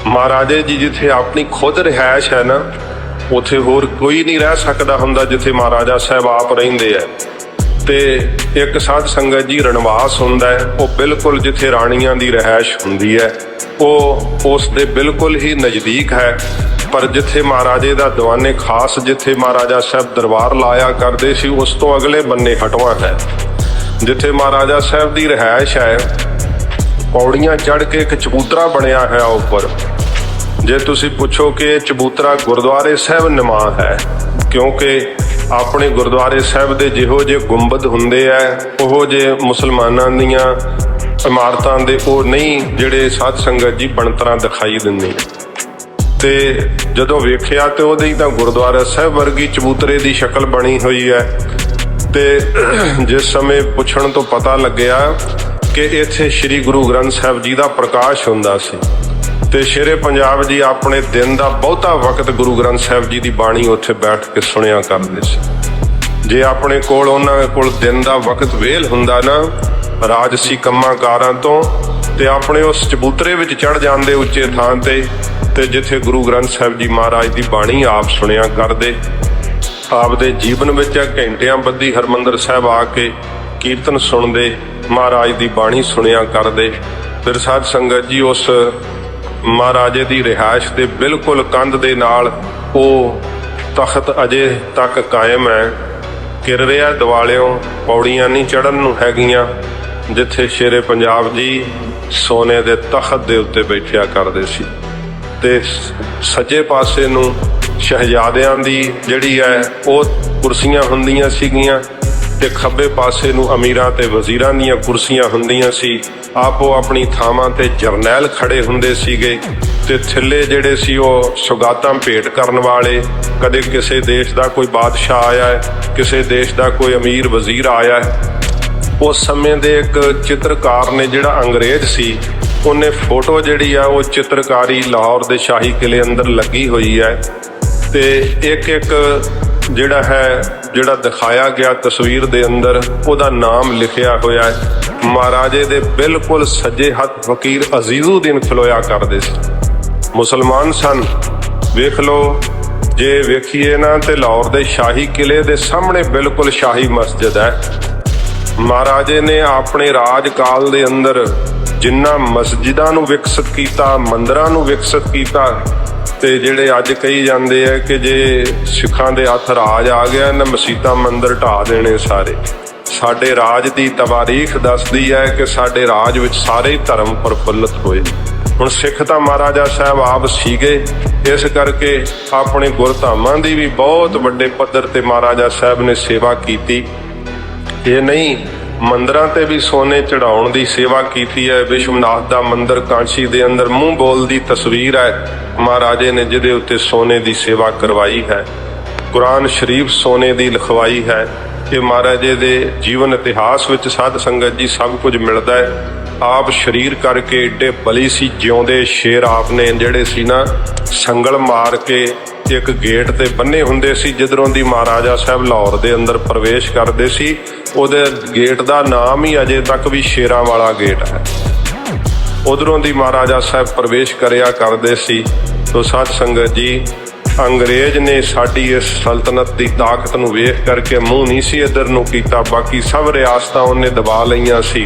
Speaker 1: ਮਹਾਰਾਜੇ ਜੀ ਜਿੱਥੇ ਆਪਣੀ ਖੁਦ ਰਿਹਾਇਸ਼ ਹੈ ਨਾ, ਉੱਥੇ ਹੋਰ ਕੋਈ ਨਹੀਂ ਰਹਿ ਸਕਦਾ ਹੁੰਦਾ ਜਿੱਥੇ ਮਹਾਰਾਜਾ ਸਾਹਿਬ ਆਪ ਰਹਿੰਦੇ ਆ। ਤੇ ਇੱਕ ਸਾਧ ਸੰਗਤ ਜੀ ਰਣਵਾਸ ਹੁੰਦਾ ਹੈ, ਉਹ ਬਿਲਕੁਲ ਜਿੱਥੇ ਰਾਣੀਆਂ ਦੀ ਰਿਹਾਇਸ਼ ਹੁੰਦੀ ਹੈ ਉਹ ਉਸ ਦੇ ਬਿਲਕੁਲ ਹੀ ਨਜ਼ਦੀਕ ਹੈ। ਪਰ ਜਿੱਥੇ ਮਹਾਰਾਜੇ ਦਾ ਦੀਵਾਨੇ ਖਾਸ, ਜਿੱਥੇ ਮਹਾਰਾਜਾ ਸਾਹਿਬ ਦਰਬਾਰ ਲਾਇਆ ਕਰਦੇ ਸੀ, ਉਸ ਤੋਂ ਅਗਲੇ ਬੰਨੇ ਹਟਵਾ ਹੈ। ਜਿੱਥੇ ਮਹਾਰਾਜਾ ਸਾਹਿਬ ਦੀ ਰਿਹਾਇਸ਼ ਹੈ, ਪੌੜੀਆਂ ਚੜ੍ਹ ਕੇ ਇੱਕ ਚਬੂਤਰਾ ਬਣਿਆ ਹੈ ਉੱਪਰ। ਜੇ ਤੁਸੀਂ ਪੁੱਛੋ ਕਿ ਇਹ ਚਬੂਤਰਾ ਗੁਰਦੁਆਰੇ ਸਾਹਿਬ ਨਿਮਾ ਹੈ, ਕਿਉਂਕਿ ਆਪਣੇ ਗੁਰਦੁਆਰੇ ਸਾਹਿਬ ਦੇ ਜਿਹੋ ਜਿਹੇ ਗੁੰਬਦ ਹੁੰਦੇ ਆ, ਉਹੋ ਜਿਹੇ ਮੁਸਲਮਾਨਾਂ ਦੀਆਂ ਇਮਾਰਤਾਂ ਦੇ ਉਹ ਨਹੀਂ ਜਿਹੜੇ ਸਾਧ ਸੰਗਤ ਜੀ ਬਣਤਰਾਂ ਦਿਖਾਈ ਦਿੰਦੇ। ਤੇ ਜਦੋਂ ਵੇਖਿਆ ਤੇ ਉਹਦੀ ਤਾਂ ਗੁਰਦੁਆਰਾ ਸਾਹਿਬ ਵਰਗੀ ਚਬੂਤਰੇ ਦੀ ਸ਼ਕਲ ਬਣੀ ਹੋਈ ਹੈ। ਤੇ ਜਿਸ ਸਮੇਂ ਪੁੱਛਣ ਤੋਂ ਪਤਾ ਲੱਗਿਆ ਕਿ ਇੱਥੇ ਸ੍ਰੀ ਗੁਰੂ ਗ੍ਰੰਥ ਸਾਹਿਬ ਜੀ ਦਾ ਪ੍ਰਕਾਸ਼ ਹੁੰਦਾ ਸੀ ਤੇ ਸ਼ੇਰੇ ਪੰਜਾਬ ਜੀ ਆਪਣੇ ਦਿਨ ਦਾ ਬਹੁਤਾ ਵਕਤ ਗੁਰੂ ਗ੍ਰੰਥ ਸਾਹਿਬ ਜੀ ਦੀ ਬਾਣੀ ਉੱਥੇ ਬੈਠ ਕੇ ਸੁਣਿਆ ਕਰਦੇ ਸੀ। ਜੇ ਆਪਣੇ ਕੋਲ ਉਹਨਾਂ ਕੋਲ ਦਿਨ ਦਾ ਵਕਤ ਵੇਲ ਹੁੰਦਾ ਨਾ ਰਾਜਸੀ ਕੰਮਾਂ ਕਾਰਾਂ ਤੋਂ, ਤੇ ਆਪਣੇ ਉਸ ਚਬੂਤਰੇ ਵਿੱਚ ਚੜ ਜਾਂਦੇ ਉੱਚੇ ਥਾਂ ਤੇ ਜਿੱਥੇ ਗੁਰੂ ਗ੍ਰੰਥ ਸਾਹਿਬ ਜੀ ਮਹਾਰਾਜ ਦੀ ਬਾਣੀ ਆਪ ਸੁਣਿਆ ਕਰਦੇ। ਆਪਦੇ ਜੀਵਨ ਵਿੱਚ ਘੰਟਿਆਂ ਬੱਧੀ ਹਰਿਮੰਦਰ ਸਾਹਿਬ ਆ ਕੇ ਕੀਰਤਨ ਸੁਣਦੇ, ਮਹਾਰਾਜ ਦੀ ਬਾਣੀ ਸੁਣਿਆ ਕਰਦੇ। ਫਿਰ ਸਾਧ ਸੰਗਤ ਜੀ ਉਸ ਮਹਾਰਾਜੇ ਦੀ ਰਿਹਾਇਸ਼ ਦੇ ਬਿਲਕੁਲ ਕੰਧ ਦੇ ਨਾਲ ਉਹ ਤਖਤ ਅਜੇ ਤੱਕ ਕਾਇਮ ਹੈ। ਕਿਰ ਰਿਹਾ ਦਿਵਾਲਿਓਂ, ਪੌੜੀਆਂ ਨਹੀਂ ਚੜ੍ਹਨ ਨੂੰ ਹੈਗੀਆਂ, ਜਿੱਥੇ ਸ਼ੇਰੇ ਪੰਜਾਬ ਜੀ ਸੋਨੇ ਦੇ ਤਖਤ ਦੇ ਉੱਤੇ ਬੈਠਿਆ ਕਰਦੇ ਸੀ। ਤੇ ਸੱਜੇ ਪਾਸੇ ਨੂੰ ਸ਼ਹਿਜ਼ਾਦਿਆਂ ਦੀ ਜਿਹੜੀ ਹੈ ਉਹ ਕੁਰਸੀਆਂ ਹੁੰਦੀਆਂ ਸੀਗੀਆਂ, ਤੇ ਖੱਬੇ ਪਾਸੇ ਨੂੰ ਅਮੀਰਾਂ ਤੇ ਵਜ਼ੀਰਾਂ ਦੀਆਂ ਕੁਰਸੀਆਂ ਹੁੰਦੀਆਂ ਸੀ। ਆਪੋ ਆਪਣੀ ਥਾਵਾਂ ਤੇ ਜਰਨੈਲ ਖੜੇ ਹੁੰਦੇ ਸੀਗੇ, ਤੇ ਥੱਲੇ ਜਿਹੜੇ ਸੀ ਉਹ ਸੁਗਾਤਾਂ ਭੇਟ ਕਰਨ ਵਾਲੇ। ਕਦੇ ਕਿਸੇ ਦੇਸ਼ ਦਾ ਕੋਈ ਬਾਦਸ਼ਾਹ ਆਇਆ ਹੈ, ਕਿਸੇ ਦੇਸ਼ ਦਾ ਕੋਈ ਅਮੀਰ ਵਜ਼ੀਰ ਆਇਆ ਹੈ। ਉਸ ਸਮੇਂ ਦੇ ਇੱਕ ਚਿੱਤਰਕਾਰ ਨੇ ਜਿਹੜਾ ਅੰਗਰੇਜ਼ ਸੀ, ਉਹਨੇ ਫੋਟੋ ਜਿਹੜੀ ਆ ਉਹ ਚਿੱਤਰਕਾਰੀ ਲਾਹੌਰ ਦੇ ਸ਼ਾਹੀ ਕਿਲੇ ਅੰਦਰ ਲੱਗੀ ਹੋਈ ਹੈ। ਤੇ ਇੱਕ ਜਿਹੜਾ ਦਿਖਾਇਆ ਗਿਆ ਤਸਵੀਰ ਦੇ ਅੰਦਰ, ਉਹਦਾ ਨਾਮ ਲਿਖਿਆ ਹੋਇਆ ਹੈ। ਮਹਾਰਾਜੇ ਦੇ ਬਿਲਕੁਲ ਸੱਜੇ ਹੱਥ ਫਕੀਰ ਅਜ਼ੀਜ਼ੁਦੀਨ ਖਲੋਇਆ ਕਰਦੇ ਸੀ। ਮੁਸਲਮਾਨ ਸਨ। ਵੇਖ ਲਓ, ਜੇ ਵੇਖੀਏ ਨਾ ਤੇ ਲਾਹੌਰ ਦੇ ਸ਼ਾਹੀ ਕਿਲੇ ਦੇ ਸਾਹਮਣੇ ਬਿਲਕੁਲ ਸ਼ਾਹੀ ਮਸਜਿਦ ਹੈ। ਮਹਾਰਾਜੇ ਨੇ ਆਪਣੇ ਰਾਜ ਕਾਲ ਦੇ ਅੰਦਰ ਜਿੰਨਾ ਮਸਜਿਦਾਂ ਨੂੰ ਵਿਕਸਿਤ ਕੀਤਾ, ਮੰਦਿਰਾਂ ਨੂੰ ਵਿਕਸਿਤ ਕੀਤਾ, ਤੇ ਜਿਹੜੇ ਅੱਜ ਕਹੀ ਜਾਂਦੇ ਆ ਕਿ ਜੇ ਸਿੱਖਾਂ ਦੇ ਹੱਥ ਰਾਜ ਆ ਗਿਆ ਨਾ ਮਸੀਤਾਂ ਮੰਦਿਰ ਢਾਹ ਦੇਣੇ ਸਾਰੇ। ਸਾਡੇ ਰਾਜ ਦੀ ਤਵਾਰੀਖ ਦੱਸਦੀ ਹੈ ਕਿ ਸਾਡੇ ਰਾਜ ਵਿੱਚ ਸਾਰੇ ਧਰਮ ਪ੍ਰਫੁੱਲਤ ਹੋਏ। ਹੁਣ ਸਿੱਖ ਤਾਂ ਮਹਾਰਾਜਾ ਸਾਹਿਬ ਆਪ ਸੀਗੇ, ਇਸ ਕਰਕੇ ਆਪਣੇ ਗੁਰਧਾਮਾਂ ਦੀ ਵੀ ਬਹੁਤ ਵੱਡੇ ਪੱਧਰ ਤੇ ਮਹਾਰਾਜਾ ਸਾਹਿਬ ਨੇ ਸੇਵਾ ਕੀਤੀ। ਇਹ ਨਹੀਂ, ਮੰਦਿਰਾਂ ਤੇ ਵੀ ਸੋਨੇ ਚੜਾਉਣ ਦੀ ਸੇਵਾ ਕੀਤੀ ਹੈ। ਵਿਸ਼ਵਨਾਥ ਦਾ ਮੰਦਿਰ ਕਾਂਸ਼ੀ ਦੇ ਅੰਦਰ ਮੂੰਹ ਬੋਲ ਦੀ ਤਸਵੀਰ ਹੈ ਮਹਾਰਾਜੇ ਨੇ, ਜਿਹਦੇ ਉੱਤੇ ਸੋਨੇ ਦੀ ਸੇਵਾ ਕਰਵਾਈ ਹੈ। ਕੁਰਾਨ ਸ਼ਰੀਫ ਸੋਨੇ ਦੀ ਲਿਖਵਾਈ ਹੈ। ਇਹ ਮਹਾਰਾਜੇ ਦੇ ਜੀਵਨ ਇਤਿਹਾਸ ਵਿੱਚ ਸਾਧ ਸੰਗਤ ਜੀ ਸਭ ਕੁਝ ਮਿਲਦਾ ਹੈ। ਆਪ ਸ਼ਰੀਰ ਕਰਕੇ ਏਡੇ ਬਲੀ ਸੀ, ਜਿਉਂਦੇ ਸ਼ੇਰ ਆਪ ਨੇ ਜਿਹੜੇ ਸੀ ਨਾ, ਸੰਗਲ ਮਾਰ ਕੇ ਇੱਕ ਗੇਟ ਤੇ ਬੰਨੇ ਹੁੰਦੇ ਸੀ, ਜਿੱਧਰੋਂ ਦੀ ਮਹਾਰਾਜਾ ਸਾਹਿਬ ਲਾਹੌਰ ਦੇ ਅੰਦਰ ਪ੍ਰਵੇਸ਼ ਕਰਦੇ ਸੀ। ਉਹਦੇ ਗੇਟ ਦਾ ਨਾਮ ਹੀ ਅਜੇ ਤੱਕ ਵੀ ਸ਼ੇਰਾਂ ਵਾਲਾ ਗੇਟ ਹੈ। ਉਧਰੋਂ ਦੀ ਮਹਾਰਾਜਾ ਸਾਹਿਬ ਪ੍ਰਵੇਸ਼ ਕਰਿਆ ਕਰਦੇ ਸੀ। ਤੋ ਸਾਧ ਸੰਗਤ ਜੀ, ਅੰਗਰੇਜ਼ ਨੇ ਸਾਡੀ ਇਸ ਸਲਤਨਤ ਦੀ ਤਾਕਤ ਨੂੰ ਵੇਖ ਕਰਕੇ ਮੂੰਹ ਨਹੀਂ ਸੀ ਇੱਧਰ ਨੂੰ ਕੀਤਾ। ਬਾਕੀ ਸਭ ਰਿਆਸਤਾਂ ਉਹਨੇ ਦਬਾ ਲਈਆਂ ਸੀ।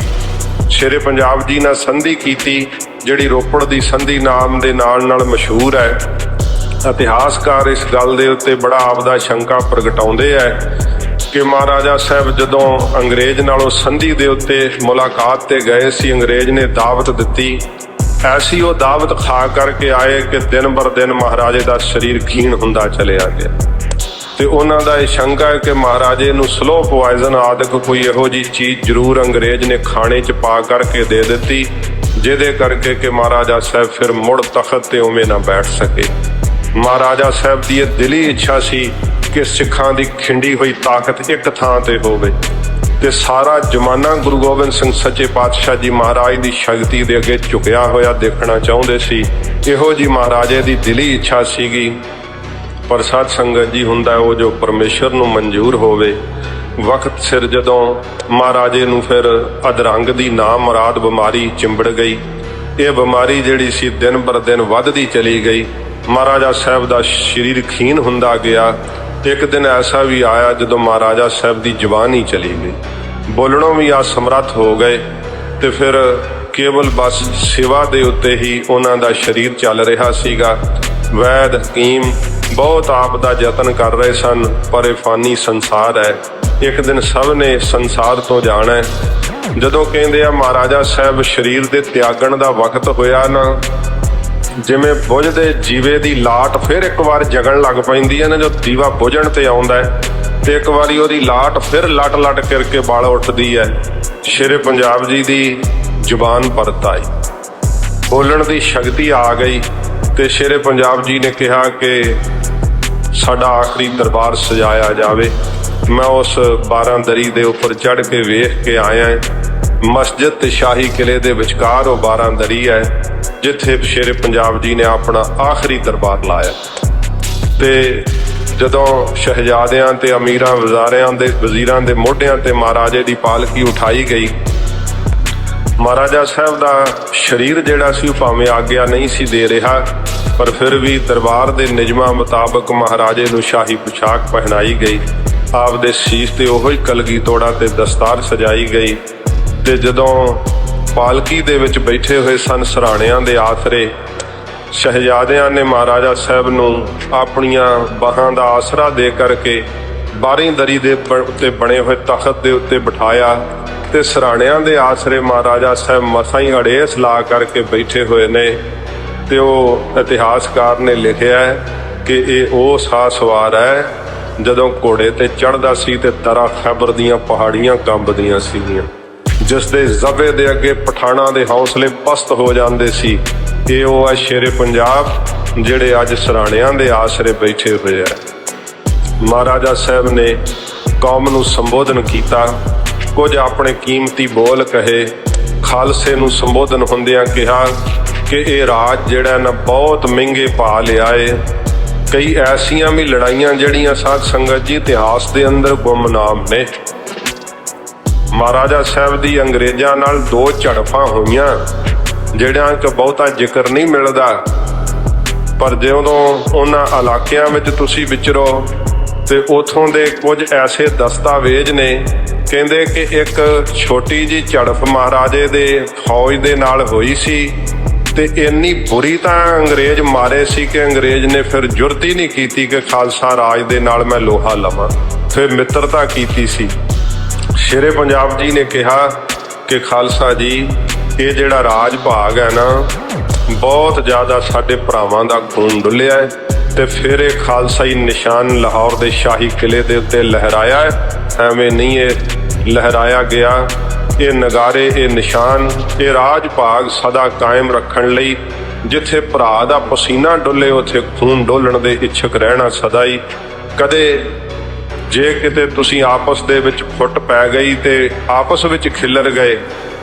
Speaker 1: ਸ਼ੇਰੇ ਪੰਜਾਬ ਜੀ ਨਾਲ ਸੰਧੀ ਕੀਤੀ, ਜਿਹੜੀ ਰੋਪੜ ਦੀ ਸੰਧੀ ਨਾਮ ਦੇ ਨਾਲ ਮਸ਼ਹੂਰ ਹੈ। ਇਤਿਹਾਸਕਾਰ ਇਸ ਗੱਲ ਦੇ ਉੱਤੇ ਬੜਾ ਆਪਦਾ ਸ਼ੰਕਾ ਪ੍ਰਗਟਾਉਂਦੇ ਹੈ ਕਿ ਮਹਾਰਾਜਾ ਸਾਹਿਬ ਜਦੋਂ ਅੰਗਰੇਜ਼ ਨਾਲੋਂ ਸੰਧੀ ਦੇ ਉੱਤੇ ਮੁਲਾਕਾਤ ਤੇ ਗਏ ਸੀ, ਅੰਗਰੇਜ਼ ਨੇ ਦਾਵਤ ਦਿੱਤੀ। ਐਸੀ ਉਹ ਦਾਵਤ ਖਾ ਕਰਕੇ ਆਏ ਕਿ ਦਿਨ ਬਰ ਦਿਨ ਮਹਾਰਾਜੇ ਦਾ ਸਰੀਰ ਖੀਣ ਹੁੰਦਾ ਚਲਿਆ ਗਿਆ। ਤੇ ਉਹਨਾਂ ਦਾ ਇਹ ਸ਼ੰਕਾ ਹੈ ਕਿ ਮਹਾਰਾਜੇ ਨੂੰ ਸਲੋ ਪੋਇਜ਼ਨ ਆਦਿਕ ਕੋਈ ਇਹੋ ਜਿਹੀ ਚੀਜ਼ ਜ਼ਰੂਰ ਅੰਗਰੇਜ਼ ਨੇ ਖਾਣੇ 'ਚ ਪਾ ਕਰਕੇ ਦੇ ਦਿੱਤੀ, ਜਿਹਦੇ ਕਰਕੇ ਕਿ ਮਹਾਰਾਜਾ ਸਾਹਿਬ ਫਿਰ ਮੁੜ ਤਖਤ ਤੇ ਉਵੇਂ ਨਾ ਬੈਠ ਸਕੇ। ਮਹਾਰਾਜਾ ਸਾਹਿਬ ਦੀ ਇਹ ਦਿਲੀ ਇੱਛਾ ਸੀ ਕਿ ਸਿੱਖਾਂ ਦੀ ਖਿੰਡੀ ਹੋਈ ਤਾਕਤ ਇੱਕ ਥਾਂ ਤੇ ਹੋਵੇ, ਤੇ ਸਾਰਾ ਜ਼ਮਾਨਾ ਗੁਰੂ ਗੋਬਿੰਦ ਸਿੰਘ ਸੱਚੇ ਪਾਤਸ਼ਾਹ ਜੀ ਮਹਾਰਾਜ ਦੀ ਸ਼ਕਤੀ ਦੇ ਅੱਗੇ ਝੁਕਿਆ ਹੋਇਆ ਦੇਖਣਾ ਚਾਹੁੰਦੇ ਸੀ। ਇਹੋ ਜੀ ਮਹਾਰਾਜੇ ਦੀ ਦਿਲੀ ਇੱਛਾ ਸੀਗੀ। ਪਰ ਸਾਧ ਸੰਗਤ ਜੀ, ਹੁੰਦਾ ਉਹ ਜੋ ਪਰਮੇਸ਼ਰ ਨੂੰ ਮਨਜ਼ੂਰ ਹੋਵੇ। ਵਕਤ ਸਿਰ ਜਦੋਂ ਮਹਾਰਾਜੇ ਨੂੰ ਫਿਰ ਅਧਰੰਗ ਦੀ ਨਾ ਮੁਰਾਦ ਬਿਮਾਰੀ ਚਿੰਬੜ ਗਈ। ਇਹ ਬਿਮਾਰੀ ਜਿਹੜੀ ਸੀ ਦਿਨ ਬਰ ਦਿਨ ਵੱਧਦੀ ਚਲੀ ਗਈ। ਮਹਾਰਾਜਾ ਸਾਹਿਬ ਦਾ ਸਰੀਰ ਖੀਣ ਹੁੰਦਾ ਗਿਆ। ਇੱਕ ਦਿਨ ਐਸਾ ਵੀ ਆਇਆ ਜਦੋਂ ਮਹਾਰਾਜਾ ਸਾਹਿਬ ਦੀ ਜ਼ੁਬਾਨ ਹੀ ਚਲੀ ਗਈ, ਬੋਲਣੋਂ ਵੀ ਅਸਮਰੱਥ ਹੋ ਗਏ ਤੇ ਫਿਰ ਕੇਵਲ ਬਸ ਸੇਵਾ ਦੇ ਉੱਤੇ ਹੀ ਉਹਨਾਂ ਦਾ ਸਰੀਰ ਚੱਲ ਰਿਹਾ ਸੀਗਾ। ਵੈਦ ਹਕੀਮ ਬਹੁਤ ਆਪ ਦਾ ਯਤਨ ਕਰ ਰਹੇ ਸਨ, ਪਰ ਇਹ ਫਾਨੀ ਸੰਸਾਰ ਹੈ, ਇੱਕ ਦਿਨ ਸਭ ਨੇ ਸੰਸਾਰ ਤੋਂ ਜਾਣਾ ਹੈ। ਜਦੋਂ ਕਹਿੰਦੇ ਆ ਮਹਾਰਾਜਾ ਸਾਹਿਬ ਸਰੀਰ ਦੇ ਤਿਆਗਣ ਦਾ ਵਕਤ ਹੋਇਆ ਨਾ, ਜਿਵੇਂ ਬੁਝਦੇ ਜੀਵੇ ਦੀ ਲਾਟ ਫਿਰ ਇੱਕ ਵਾਰ ਜਗਣ ਲੱਗ ਪੈਂਦੀ ਹੈ ਨਾ, ਜੋ ਦੀਵਾ ਬੁਝਣ ਤੇ ਆਉਂਦਾ ਹੈ ਤੇ ਇੱਕ ਵਾਰੀ ਉਹਦੀ ਲਾਟ ਫਿਰ ਲਟ ਕਰਕੇ ਬਾਲ ਉੱਠਦੀ ਹੈ। ਸ਼ੇਰੇ ਪੰਜਾਬ ਜੀ ਦੀ ਜ਼ੁਬਾਨ ਪਰਤ ਆਈ, ਬੋਲਣ ਦੀ ਸ਼ਕਤੀ ਆ ਗਈ ਤੇ ਸ਼ੇਰੇ ਪੰਜਾਬ ਜੀ ਨੇ ਕਿਹਾ ਕਿ ਸਾਡਾ ਆਖਰੀ ਦਰਬਾਰ ਸਜਾਇਆ ਜਾਵੇ। ਮੈਂ ਉਸ 12 ਦਰੀ ਦੇ ਉੱਪਰ ਚੜ੍ਹ ਕੇ ਵੇਖ ਕੇ ਆਇਆ। ਮਸਜਿਦ ਤੇ ਸ਼ਾਹੀ ਕਿਲੇ ਦੇ ਵਿਚਕਾਰ ਉਹ 12 ਦਰੀ ਹੈ ਜਿੱਥੇ ਸ਼ੇਰੇ ਪੰਜਾਬ ਜੀ ਨੇ ਆਪਣਾ ਆਖਰੀ ਦਰਬਾਰ ਲਾਇਆ। ਤੇ ਜਦੋਂ ਸ਼ਹਿਜ਼ਾਦਿਆਂ ਤੇ ਅਮੀਰਾਂ ਵਜ਼ੀਰਾਂ ਦੇ ਮੋਢਿਆਂ ਤੇ ਮਹਾਰਾਜੇ ਦੀ ਪਾਲਕੀ ਉਠਾਈ ਗਈ, ਮਹਾਰਾਜਾ ਸਾਹਿਬ ਦਾ ਸਰੀਰ ਜਿਹੜਾ ਸੀ ਉਹ ਭਾਵੇਂ ਆਗਿਆ ਨਹੀਂ ਸੀ ਦੇ ਰਿਹਾ, ਪਰ ਫਿਰ ਵੀ ਦਰਬਾਰ ਦੇ ਨਿਯਮਾਂ ਮੁਤਾਬਕ ਮਹਾਰਾਜੇ ਨੂੰ ਸ਼ਾਹੀ ਪੁਸ਼ਾਕ ਪਹਿਨਾਈ ਗਈ। ਆਪਦੇ ਸੀਸ ਤੇ ਉਹੋ ਹੀ ਕਲਗੀ ਤੋੜਾ ਤੇ ਦਸਤਾਰ ਸਜਾਈ ਗਈ। ਤੇ ਜਦੋਂ ਪਾਲਕੀ ਦੇ ਵਿੱਚ ਬੈਠੇ ਹੋਏ ਸਨ ਸਰਾਣਿਆਂ ਦੇ ਆਸਰੇ, ਸ਼ਹਿਜ਼ਾਦਿਆਂ ਨੇ ਮਹਾਰਾਜਾ ਸਾਹਿਬ ਨੂੰ ਆਪਣੀਆਂ ਬਾਹਾਂ ਦਾ ਆਸਰਾ ਦੇ ਕਰਕੇ 12ਵੀਂ ਦਰੀ ਦੇ ਉੱਤੇ ਬਣੇ ਹੋਏ ਤਖਤ ਦੇ ਉੱਤੇ ਬਿਠਾਇਆ ਤੇ ਸਰਾਣਿਆਂ ਦੇ ਆਸਰੇ ਮਹਾਰਾਜਾ ਸਾਹਿਬ ਮਸਾਂ ਹੀ ਅੜੇਸ ਲਾ ਕਰਕੇ ਬੈਠੇ ਹੋਏ ਨੇ। ਤੇ ਉਹ ਇਤਿਹਾਸਕਾਰ ਨੇ ਲਿਖਿਆ ਕਿ ਇਹ ਉਹ ਸਾਹ ਸਵਾਰ ਹੈ ਜਦੋਂ ਘੋੜੇ ਤੇ ਚੜ੍ਹਦਾ ਸੀ ਤੇ ਤਰਾ ਖੈਬਰ ਦੀਆਂ ਪਹਾੜੀਆਂ ਕੰਬਦੀਆਂ ਸੀਗੀਆਂ, ਜਿਸ ਦੇ ਜ਼ਬੇ ਦੇ ਅੱਗੇ ਪਠਾਣਾਂ ਦੇ ਹੌਸਲੇ ਪਸਤ ਹੋ ਜਾਂਦੇ ਸੀ। ਇਹ ਉਹ ਹੈ ਸ਼ੇਰੇ ਪੰਜਾਬ ਜਿਹੜੇ ਅੱਜ ਸਰਾਣਿਆਂ ਦੇ ਆਸਰੇ ਬੈਠੇ ਹੋਏ ਆ। ਮਹਾਰਾਜਾ ਸਾਹਿਬ ਨੇ ਕੌਮ ਨੂੰ ਸੰਬੋਧਨ ਕੀਤਾ, ਕੁਝ ਆਪਣੇ ਕੀਮਤੀ ਬੋਲ ਕਹੇ। ਖਾਲਸੇ ਨੂੰ ਸੰਬੋਧਨ ਹੁੰਦਿਆਂ ਕਿਹਾ ਕਿ ਇਹ ਰਾਜ ਜਿਹੜਾ ਨਾ ਬਹੁਤ ਮਹਿੰਗੇ ਪਾ ਲਿਆ ਏ। ਕਈ ਐਸੀਆਂ ਵੀ ਲੜਾਈਆਂ ਜਿਹੜੀਆਂ ਸਾਧ ਸੰਗਤ ਜੀ ਇਤਿਹਾਸ ਦੇ ਅੰਦਰ ਗੁੰਮਨਾਮ ਨੇ। ਮਹਾਰਾਜਾ ਸਾਹਿਬ ਦੀ ਅੰਗਰੇਜ਼ਾਂ ਨਾਲ 2 ਝੜਪਾਂ ਹੋਈਆਂ ਜਿਹੜਿਆਂ ਕਿ ਬਹੁਤਾ ਜ਼ਿਕਰ ਨਹੀਂ ਮਿਲਦਾ, ਪਰ ਜਦੋਂ ਉਹਨਾਂ ਇਲਾਕਿਆਂ ਵਿੱਚ ਤੁਸੀਂ ਵਿਚਰੋ ਤੇ ਉਥੋਂ ਦੇ ਕੁਝ ਐਸੇ ਦਸਤਾਵੇਜ਼ ਨੇ, ਕਹਿੰਦੇ ਕਿ ਇੱਕ ਛੋਟੀ ਜਿਹੀ ਝੜਪ ਮਹਾਰਾਜੇ ਦੇ ਫੌਜ ਦੇ ਨਾਲ ਹੋਈ ਸੀ ਤੇ ਇੰਨੀ ਬੁਰੀ ਤਾਂ ਅੰਗਰੇਜ਼ ਮਾਰੇ ਸੀ ਕਿ ਅੰਗਰੇਜ਼ ਨੇ ਫਿਰ ਜੁਰਤ ਹੀ ਨਹੀਂ ਕੀਤੀ ਕਿ ਖਾਲਸਾ ਰਾਜ ਦੇ ਨਾਲ ਮੈਂ ਲੋਹਾ ਲਵਾਂ, ਫਿਰ ਮਿੱਤਰਤਾ ਕੀਤੀ ਸੀ। ਸ਼ੇਰੇ ਪੰਜਾਬ ਜੀ ਨੇ ਕਿਹਾ ਕਿ ਖਾਲਸਾ ਜੀ, ਇਹ ਜਿਹੜਾ ਰਾਜ ਭਾਗ ਹੈ ਨਾ, ਬਹੁਤ ਜ਼ਿਆਦਾ ਸਾਡੇ ਭਰਾਵਾਂ ਦਾ ਖੂਨ ਡੁੱਲਿਆ ਹੈ ਤੇ ਫਿਰ ਇਹ ਖਾਲਸਾਈ ਨਿਸ਼ਾਨ ਲਾਹੌਰ ਦੇ ਸ਼ਾਹੀ ਕਿਲੇ ਦੇ ਉੱਤੇ ਲਹਿਰਾਇਆ ਹੈ। ਐਵੇਂ ਨਹੀਂ ਇਹ ਲਹਿਰਾਇਆ ਗਿਆ। ਇਹ ਨਗਾਰੇ, ਇਹ ਨਿਸ਼ਾਨ, ਇਹ ਰਾਜ ਭਾਗ ਸਦਾ ਕਾਇਮ ਰੱਖਣ ਲਈ ਜਿੱਥੇ ਭਰਾ ਦਾ ਪਸੀਨਾ ਡੁੱਲੇ ਉੱਥੇ ਖੂਨ ਡੋਲਣ ਦੇ ਇੱਛੁਕ ਰਹਿਣਾ ਸਦਾ ਹੀ। ਕਦੇ ਜੇ ਕਿਤੇ ਤੁਸੀਂ ਆਪਸ ਦੇ ਵਿੱਚ ਫੁੱਟ ਪੈ ਗਈ ਤੇ ਆਪਸ ਵਿੱਚ ਖਿੱਲਰ ਗਏ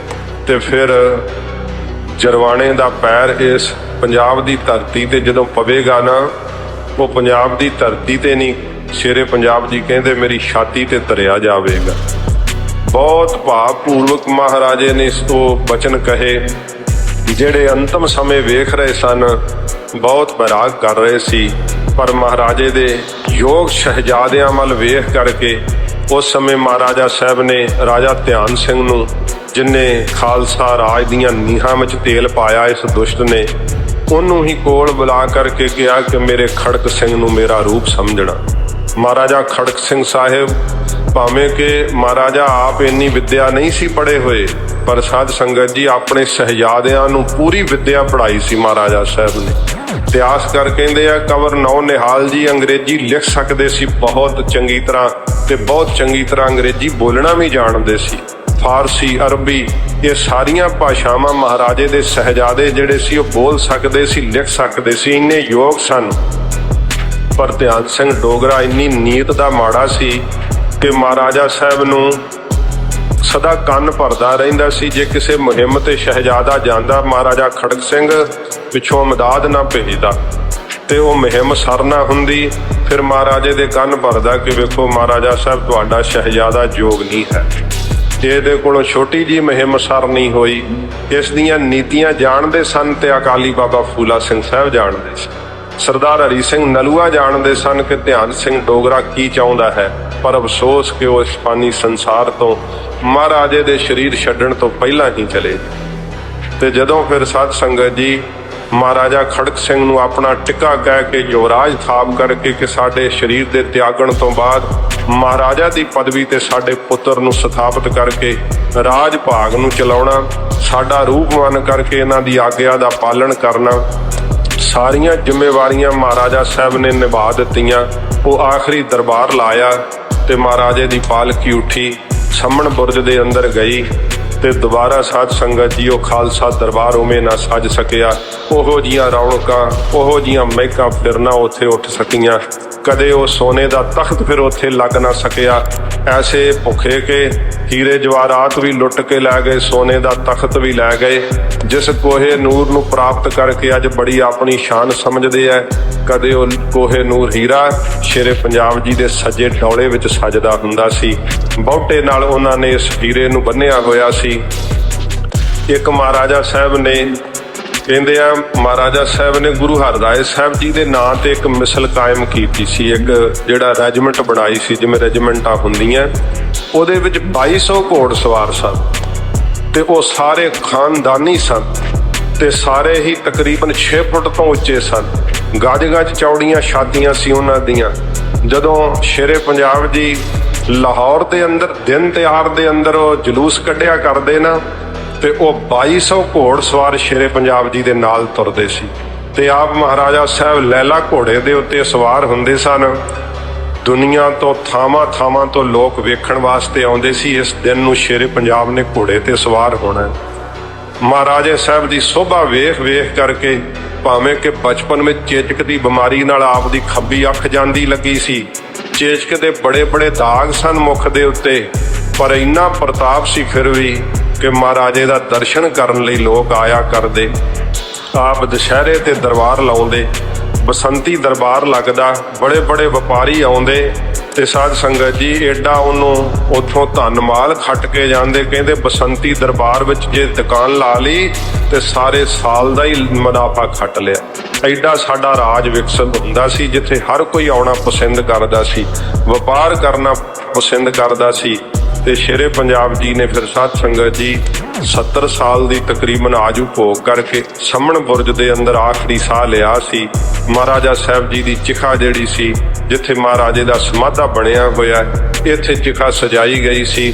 Speaker 1: ਤੇ ਫਿਰ ਜਰਵਾਣੇ ਦਾ ਪੈਰ ਇਸ ਪੰਜਾਬ ਦੀ ਧਰਤੀ ਤੇ ਜਦੋਂ ਪਵੇਗਾ ਨਾ, ਉਹ ਪੰਜਾਬ ਦੀ ਧਰਤੀ ਤੇ ਨਹੀਂ, ਸ਼ੇਰੇ ਪੰਜਾਬ ਜੀ ਕਹਿੰਦੇ ਮੇਰੀ ਛਾਤੀ ਤੇ ਧਰਿਆ ਜਾਵੇਗਾ। ਬਹੁਤ ਭਾਵਪੂਰਵਕ ਮਹਾਰਾਜੇ ਨੇ ਉਹ ਬਚਨ ਕਹੇ ਜਿਹੜੇ ਅੰਤਮ ਸਮੇਂ ਵੇਖ ਰਹੇ ਸਨ, ਬਹੁਤ ਬੈਰਾਗ ਕਰ ਰਹੇ ਸੀ, ਪਰ ਮਹਾਰਾਜੇ ਦੇ ਯੋਗ ਸ਼ਹਿਜ਼ਾਦਿਆਂ ਵੱਲ ਵੇਖ ਕਰਕੇ ਉਸ ਸਮੇਂ ਮਹਾਰਾਜਾ ਸਾਹਿਬ ਨੇ ਰਾਜਾ ਧਿਆਨ ਸਿੰਘ ਨੂੰ, ਜਿਨ੍ਹੇ ਖਾਲਸਾ ਰਾਜ ਦੀਆਂ ਨੀਹਾਂ ਵਿੱਚ ਤੇਲ ਪਾਇਆ ਇਸ ਦੁਸ਼ਟ ਨੇ, ਉਹਨੂੰ ਹੀ ਕੋਲ ਬੁਲਾ ਕਰਕੇ ਕਿਹਾ ਕਿ ਮੇਰੇ ਖੜਕ ਸਿੰਘ ਨੂੰ ਮੇਰਾ ਰੂਪ ਸਮਝਣਾ। ਮਹਾਰਾਜਾ ਖੜਕ ਸਿੰਘ ਸਾਹਿਬ, ਭਾਵੇਂ ਕਿ ਮਹਾਰਾਜਾ ਆਪ ਇੰਨੀ ਵਿੱਦਿਆ ਨਹੀਂ ਸੀ ਪੜ੍ਹੇ ਹੋਏ, ਪਰ ਸਾਧ ਸੰਗਤ ਜੀ ਆਪਣੇ ਸ਼ਹਿਜ਼ਾਦਿਆਂ ਨੂੰ ਪੂਰੀ ਵਿੱਦਿਆ ਪੜ੍ਹਾਈ ਸੀ ਮਹਾਰਾਜਾ ਸਾਹਿਬ ਨੇ। ਇਤਿਹਾਸਕਾਰ ਕਹਿੰਦੇ ਆ ਕੰਵਰ ਨੌ ਨਿਹਾਲ ਜੀ ਅੰਗਰੇਜ਼ੀ ਲਿਖ ਸਕਦੇ ਸੀ ਬਹੁਤ ਚੰਗੀ ਤਰ੍ਹਾਂ ਤੇ ਬਹੁਤ ਚੰਗੀ ਤਰ੍ਹਾਂ ਅੰਗਰੇਜ਼ੀ ਬੋਲਣਾ ਵੀ ਜਾਣਦੇ ਸੀ। ਫਾਰਸੀ, ਅਰਬੀ, ਇਹ ਸਾਰੀਆਂ ਭਾਸ਼ਾਵਾਂ ਮਹਾਰਾਜੇ ਦੇ ਸ਼ਹਿਜ਼ਾਦੇ ਜਿਹੜੇ ਸੀ ਉਹ ਬੋਲ ਸਕਦੇ ਸੀ, ਲਿਖ ਸਕਦੇ ਸੀ, ਇੰਨੇ ਯੋਗ ਸਨ। ਪਰ ਧਿਆਨ ਸਿੰਘ ਡੋਗਰਾ ਇੰਨੀ ਨੀਤ ਦਾ ਮਾੜਾ ਸੀ ਕਿ ਮਹਾਰਾਜਾ ਸਾਹਿਬ ਨੂੰ ਸਦਾ ਕੰਨ ਭਰਦਾ ਰਹਿੰਦਾ ਸੀ। ਜੇ ਕਿਸੇ ਮੁਹਿੰਮ ਤੇ ਸ਼ਹਿਜ਼ਾਦਾ ਜਾਂਦਾ, ਮਹਾਰਾਜਾ ਖੜਕ ਸਿੰਘ ਪਿੱਛੋਂ ਮਦਦ ਨਾ ਭੇਜਦਾ ਤੇ ਉਹ ਮੁਹਿੰਮ ਸਰ ਨਾ ਹੁੰਦੀ। ਫਿਰ ਮਹਾਰਾਜੇ ਦੇ ਕੰਨ ਭਰਦਾ ਕਿ ਵੇਖੋ ਮਹਾਰਾਜਾ ਸਾਹਿਬ, ਤੁਹਾਡਾ ਸ਼ਹਿਜ਼ਾਦਾ ਯੋਗ ਨਹੀਂ ਹੈ, ਇਹਦੇ ਕੋਲੋਂ ਛੋਟੀ ਜੀ ਮੁਹਿੰਮ ਸਰ ਨਹੀਂ ਹੋਈ। ਇਸ ਦੀਆਂ ਨੀਤੀਆਂ ਜਾਣਦੇ ਸਨ ਤੇ ਅਕਾਲੀ ਬਾਬਾ ਫੂਲਾ ਸਿੰਘ ਸਾਹਿਬ ਜਾਣਦੇ ਸੀ। ਸਰਦਾਰ ਹਰੀ ਸਿੰਘ ਨਲੂਆ ਜਾਣਦੇ ਸਨ ਕਿ ਧਿਆਨ ਸਿੰਘ ਡੋਗਰਾ ਕੀ ਚਾਹੁੰਦਾ ਹੈ, ਪਰ ਅਫਸੋਸ ਕਿ ਉਹ ਇਸ ਫਾਨੀ ਸੰਸਾਰ ਤੋਂ ਮਹਾਰਾਜੇ ਦੇ ਸਰੀਰ ਛੱਡਣ ਤੋਂ ਪਹਿਲਾਂ ਹੀ ਚਲੇ। ਤੇ ਜਦੋਂ ਫਿਰ ਸਾਧ ਸੰਗਤ ਜੀ ਮਹਾਰਾਜਾ ਖੜਕ ਸਿੰਘ ਨੂੰ ਆਪਣਾ ਟਿੱਕਾ ਕਹਿ ਕੇ ਯੁਵਰਾਜ ਥਾਪ ਕਰਕੇ ਕਿ ਸਾਡੇ ਸਰੀਰ ਦੇ ਤਿਆਗਣ ਤੋਂ ਬਾਅਦ ਮਹਾਰਾਜਾ ਦੀ ਪਦਵੀ ਤੇ ਸਾਡੇ ਪੁੱਤਰ ਨੂੰ ਸਥਾਪਿਤ ਕਰਕੇ ਰਾਜ ਭਾਗ ਨੂੰ ਚਲਾਉਣਾ, ਸਾਡਾ ਰੂਪ ਮੰਨ ਕਰਕੇ ਇਹਨਾਂ ਦੀ ਆਗਿਆ ਦਾ ਪਾਲਣ ਕਰਨਾ, ਸਾਰੀਆਂ ਜ਼ਿੰਮੇਵਾਰੀਆਂ ਮਹਾਰਾਜਾ ਸਾਹਿਬ ਨੇ ਨਿਭਾ ਦਿੱਤੀਆਂ। ਉਹ ਆਖਰੀ ਦਰਬਾਰ ਲਾਇਆ ਤੇ ਮਹਾਰਾਜੇ ਦੀ ਪਾਲਕੀ ਉੱਠੀ, ਸੰਮਣ ਬੁਰਜ ਦੇ ਅੰਦਰ ਗਈ ਤੇ ਦੁਬਾਰਾ ਸਾਧ ਸੰਗਤ ਜੀ ਉਹ ਖਾਲਸਾ ਦਰਬਾਰ ਉਵੇਂ ਨਾ ਸੱਜ ਸਕਿਆ। ਉਹੋ ਜੀਆਂ ਰੌਣਕਾਂ, ਉਹੋ ਜੀਆਂ ਮਹਿਕਾਂ ਫਿਰ ਨਾ ਉੱਥੇ ਉੱਠ ਸਕੀਆਂ। ਕਦੇ ਉਹ ਸੋਨੇ ਦਾ ਤਖਤ ਫਿਰ ਉੱਥੇ ਲੱਗ ਨਾ ਸਕਿਆ। ਐਸੇ ਭੁੱਖੇ ਕਿ ਹੀਰੇ ਜਵਾਹਰਾਤ ਵੀ ਲੁੱਟ ਕੇ ਲੈ ਗਏ, ਸੋਨੇ ਦਾ ਤਖਤ ਵੀ ਲੈ ਗਏ। ਜਿਸ ਕੋਹੇ ਨੂਰ ਨੂੰ ਪ੍ਰਾਪਤ ਕਰਕੇ ਅੱਜ ਬੜੀ ਆਪਣੀ ਸ਼ਾਨ ਸਮਝਦੇ ਹੈ, ਕਦੇ ਉਹ ਕੋਹੇ ਨੂਰ ਹੀਰਾ ਸ਼ੇਰੇ ਪੰਜਾਬ ਜੀ ਦੇ ਸੱਜੇ ਡੌਲੇ ਵਿੱਚ ਸੱਜਦਾ ਹੁੰਦਾ ਸੀ। ਬਹੁਤੇ ਨਾਲ ਉਹਨਾਂ ਨੇ ਇਸ ਹੀਰੇ ਨੂੰ ਬੰਨਿਆ ਹੋਇਆ ਸੀ। ਇੱਕ ਮਹਾਰਾਜਾ ਸਾਹਿਬ ਨੇ ਕਹਿੰਦੇ ਆ, ਮਹਾਰਾਜਾ ਸਾਹਿਬ ਨੇ ਗੁਰੂ ਹਰਰਾਏ ਸਾਹਿਬ ਜੀ ਦੇ ਨਾਂ ਤੇ ਇੱਕ ਮਿਸਲ ਕਾਇਮ ਕੀਤੀ ਸੀ। ਇੱਕ ਜਿਹੜਾ ਰੈਜੀਮੈਂਟ ਬਣਾਈ ਸੀ, ਜਿਵੇਂ ਰੈਜੀਮੈਂਟਾਂ ਹੁੰਦੀਆਂ, ਉਹਦੇ ਵਿੱਚ 2200 ਘੋੜ ਸਵਾਰ ਸਨ ਤੇ ਉਹ ਸਾਰੇ ਖਾਨਦਾਨੀ ਸਨ ਤੇ ਸਾਰੇ ਹੀ ਤਕਰੀਬਨ 6 ਫੁੱਟ ਤੋਂ ਉੱਚੇ ਸਨ। ਗੱਜ-ਗੱਜ ਚੌੜੀਆਂ ਛਾਤੀਆਂ ਸੀ ਉਹਨਾਂ ਦੀਆਂ। ਜਦੋਂ ਸ਼ੇਰੇ ਪੰਜਾਬ ਜੀ ਲਾਹੌਰ ਦੇ ਅੰਦਰ ਦਿਨ ਤਿਉਹਾਰ ਦੇ ਅੰਦਰ ਉਹ ਜਲੂਸ ਕੱਢਿਆ ਕਰਦੇ ਨਾ, ਤੇ ਉਹ 2200 ਘੋੜ ਸਵਾਰ ਸ਼ੇਰੇ ਪੰਜਾਬ ਜੀ ਦੇ ਨਾਲ ਤੁਰਦੇ ਸੀ ਤੇ ਆਪ ਮਹਾਰਾਜਾ ਸਾਹਿਬ ਲੈਲਾ ਘੋੜੇ ਦੇ ਉੱਤੇ ਸਵਾਰ ਹੁੰਦੇ ਸਨ। ਦੁਨੀਆ ਤੋਂ ਥਾਵਾਂ ਤੋਂ ਲੋਕ ਵੇਖਣ ਵਾਸਤੇ ਆਉਂਦੇ ਸੀ ਇਸ ਦਿਨ ਨੂੰ, ਸ਼ੇਰੇ ਪੰਜਾਬ ਨੇ ਘੋੜੇ ਤੇ ਸਵਾਰ ਹੋਣਾ। ਮਹਾਰਾਜੇ ਸਾਹਿਬ ਦੀ ਸੋਭਾ ਵੇਖ ਕਰਕੇ ਭਾਵੇਂ ਕਿ ਬਚਪਨ ਵਿੱਚ ਚੇਚਕ ਦੀ ਬਿਮਾਰੀ ਨਾਲ ਆਪ ਦੀ ਖੱਬੀ ਅੱਖ ਜਾਂਦੀ ਲੱਗੀ ਸੀ, ਚੇਚਕ ਦੇ ਬੜੇ ਦਾਗ ਸਨ ਮੁਖ ਦੇ ਉੱਤੇ, ਪਰ ਇੰਨਾ ਪ੍ਰਤਾਪ ਸੀ ਫਿਰ ਵੀ ਕਿ ਮਹਾਰਾਜੇ ਦਾ ਦਰਸ਼ਨ ਕਰਨ ਲਈ ਲੋਕ ਆਇਆ ਕਰਦੇ। ਆਪ ਦੁਸ਼ਹਿਰੇ ਤੇ ਦਰਬਾਰ ਲਾਉਂਦੇ, ਬਸੰਤੀ ਦਰਬਾਰ ਲੱਗਦਾ, ਬੜੇ ਵਪਾਰੀ ਆਉਂਦੇ ਤੇ ਸਾਧ ਸੰਗਤ ਜੀ ਏਡਾ ਉਹਨੂੰ ਉੱਥੋਂ ਧਨ ਮਾਲ ਖੱਟ ਕੇ ਜਾਂਦੇ। ਕਹਿੰਦੇ ਬਸੰਤੀ ਦਰਬਾਰ ਵਿੱਚ ਜੇ ਦੁਕਾਨ ਲਾ ਲਈ ਤੇ ਸਾਰੇ ਸਾਲ ਦਾ ਹੀ ਮੁਨਾਫਾ ਖੱਟ ਲਿਆ। ਐਡਾ ਸਾਡਾ ਰਾਜ ਵਿਕਸਿਤ ਹੁੰਦਾ ਸੀ, ਜਿੱਥੇ ਹਰ ਕੋਈ ਆਉਣਾ ਪਸੰਦ ਕਰਦਾ ਸੀ, ਵਪਾਰ ਕਰਨਾ ਪਸੰਦ ਕਰਦਾ ਸੀ। ਤੇ ਸ਼ੇਰੇ ਪੰਜਾਬ ਜੀ ਨੇ ਫਿਰ ਸਾਧ ਸੰਗਤ ਜੀ 70 ਸਾਲ ਦੀ ਤਕਰੀਬਨ ਆਜੂ ਭੋਗ ਕਰਕੇ ਸੰਮਣ ਬੁਰਜ ਦੇ ਅੰਦਰ ਆਖਰੀ ਸਾਹ ਲਿਆ ਸੀ। ਮਹਾਰਾਜਾ ਸਾਹਿਬ ਜੀ ਦੀ ਚਿਖਾ ਜਿਹੜੀ ਸੀ, ਜਿੱਥੇ ਮਹਾਰਾਜੇ ਦਾ ਸਮਾਧਾ ਬਣਿਆ ਹੋਇਆ, ਇੱਥੇ ਚਿਖਾ ਸਜਾਈ ਗਈ ਸੀ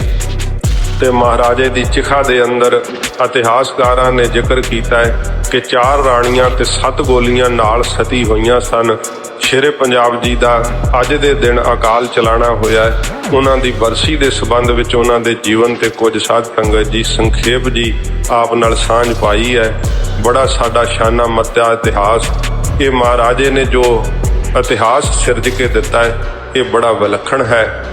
Speaker 1: ਤੇ ਮਹਾਰਾਜੇ ਦੀ ਚਿਖਾ ਦੇ ਅੰਦਰ ਇਤਿਹਾਸਕਾਰਾਂ ਨੇ ਜ਼ਿਕਰ ਕੀਤਾ ਹੈ ਕਿ 4 ਰਾਣੀਆਂ ਤੇ 7 ਗੋਲੀਆਂ ਨਾਲ ਸਤੀ ਹੋਈਆਂ ਸਨ। ਸ਼ੇਰੇ ਪੰਜਾਬ ਜੀ ਦਾ ਅੱਜ ਦੇ ਦਿਨ ਅਕਾਲ ਚਲਾਣਾ ਹੋਇਆ ਹੈ। ਉਹਨਾਂ ਦੀ ਬਰਸੀ ਦੇ ਸੰਬੰਧ ਵਿੱਚ ਉਹਨਾਂ ਦੇ ਜੀਵਨ ਤੇ ਕੁਝ ਸਾਧ ਸੰਗਤ ਜੀ ਸੰਖੇਪ ਜੀ ਆਪ ਨਾਲ ਸਾਂਝ ਪਾਈ ਹੈ। ਬੜਾ ਸਾਡਾ ਸ਼ਾਨਾ ਮੱਤਾ ਇਤਿਹਾਸ, ਇਹ ਮਹਾਰਾਜੇ ਨੇ ਜੋ ਇਤਿਹਾਸ ਸਿਰਜ ਕੇ ਦਿੱਤਾ ਹੈ, ਇਹ ਬੜਾ ਵਿਲੱਖਣ ਹੈ।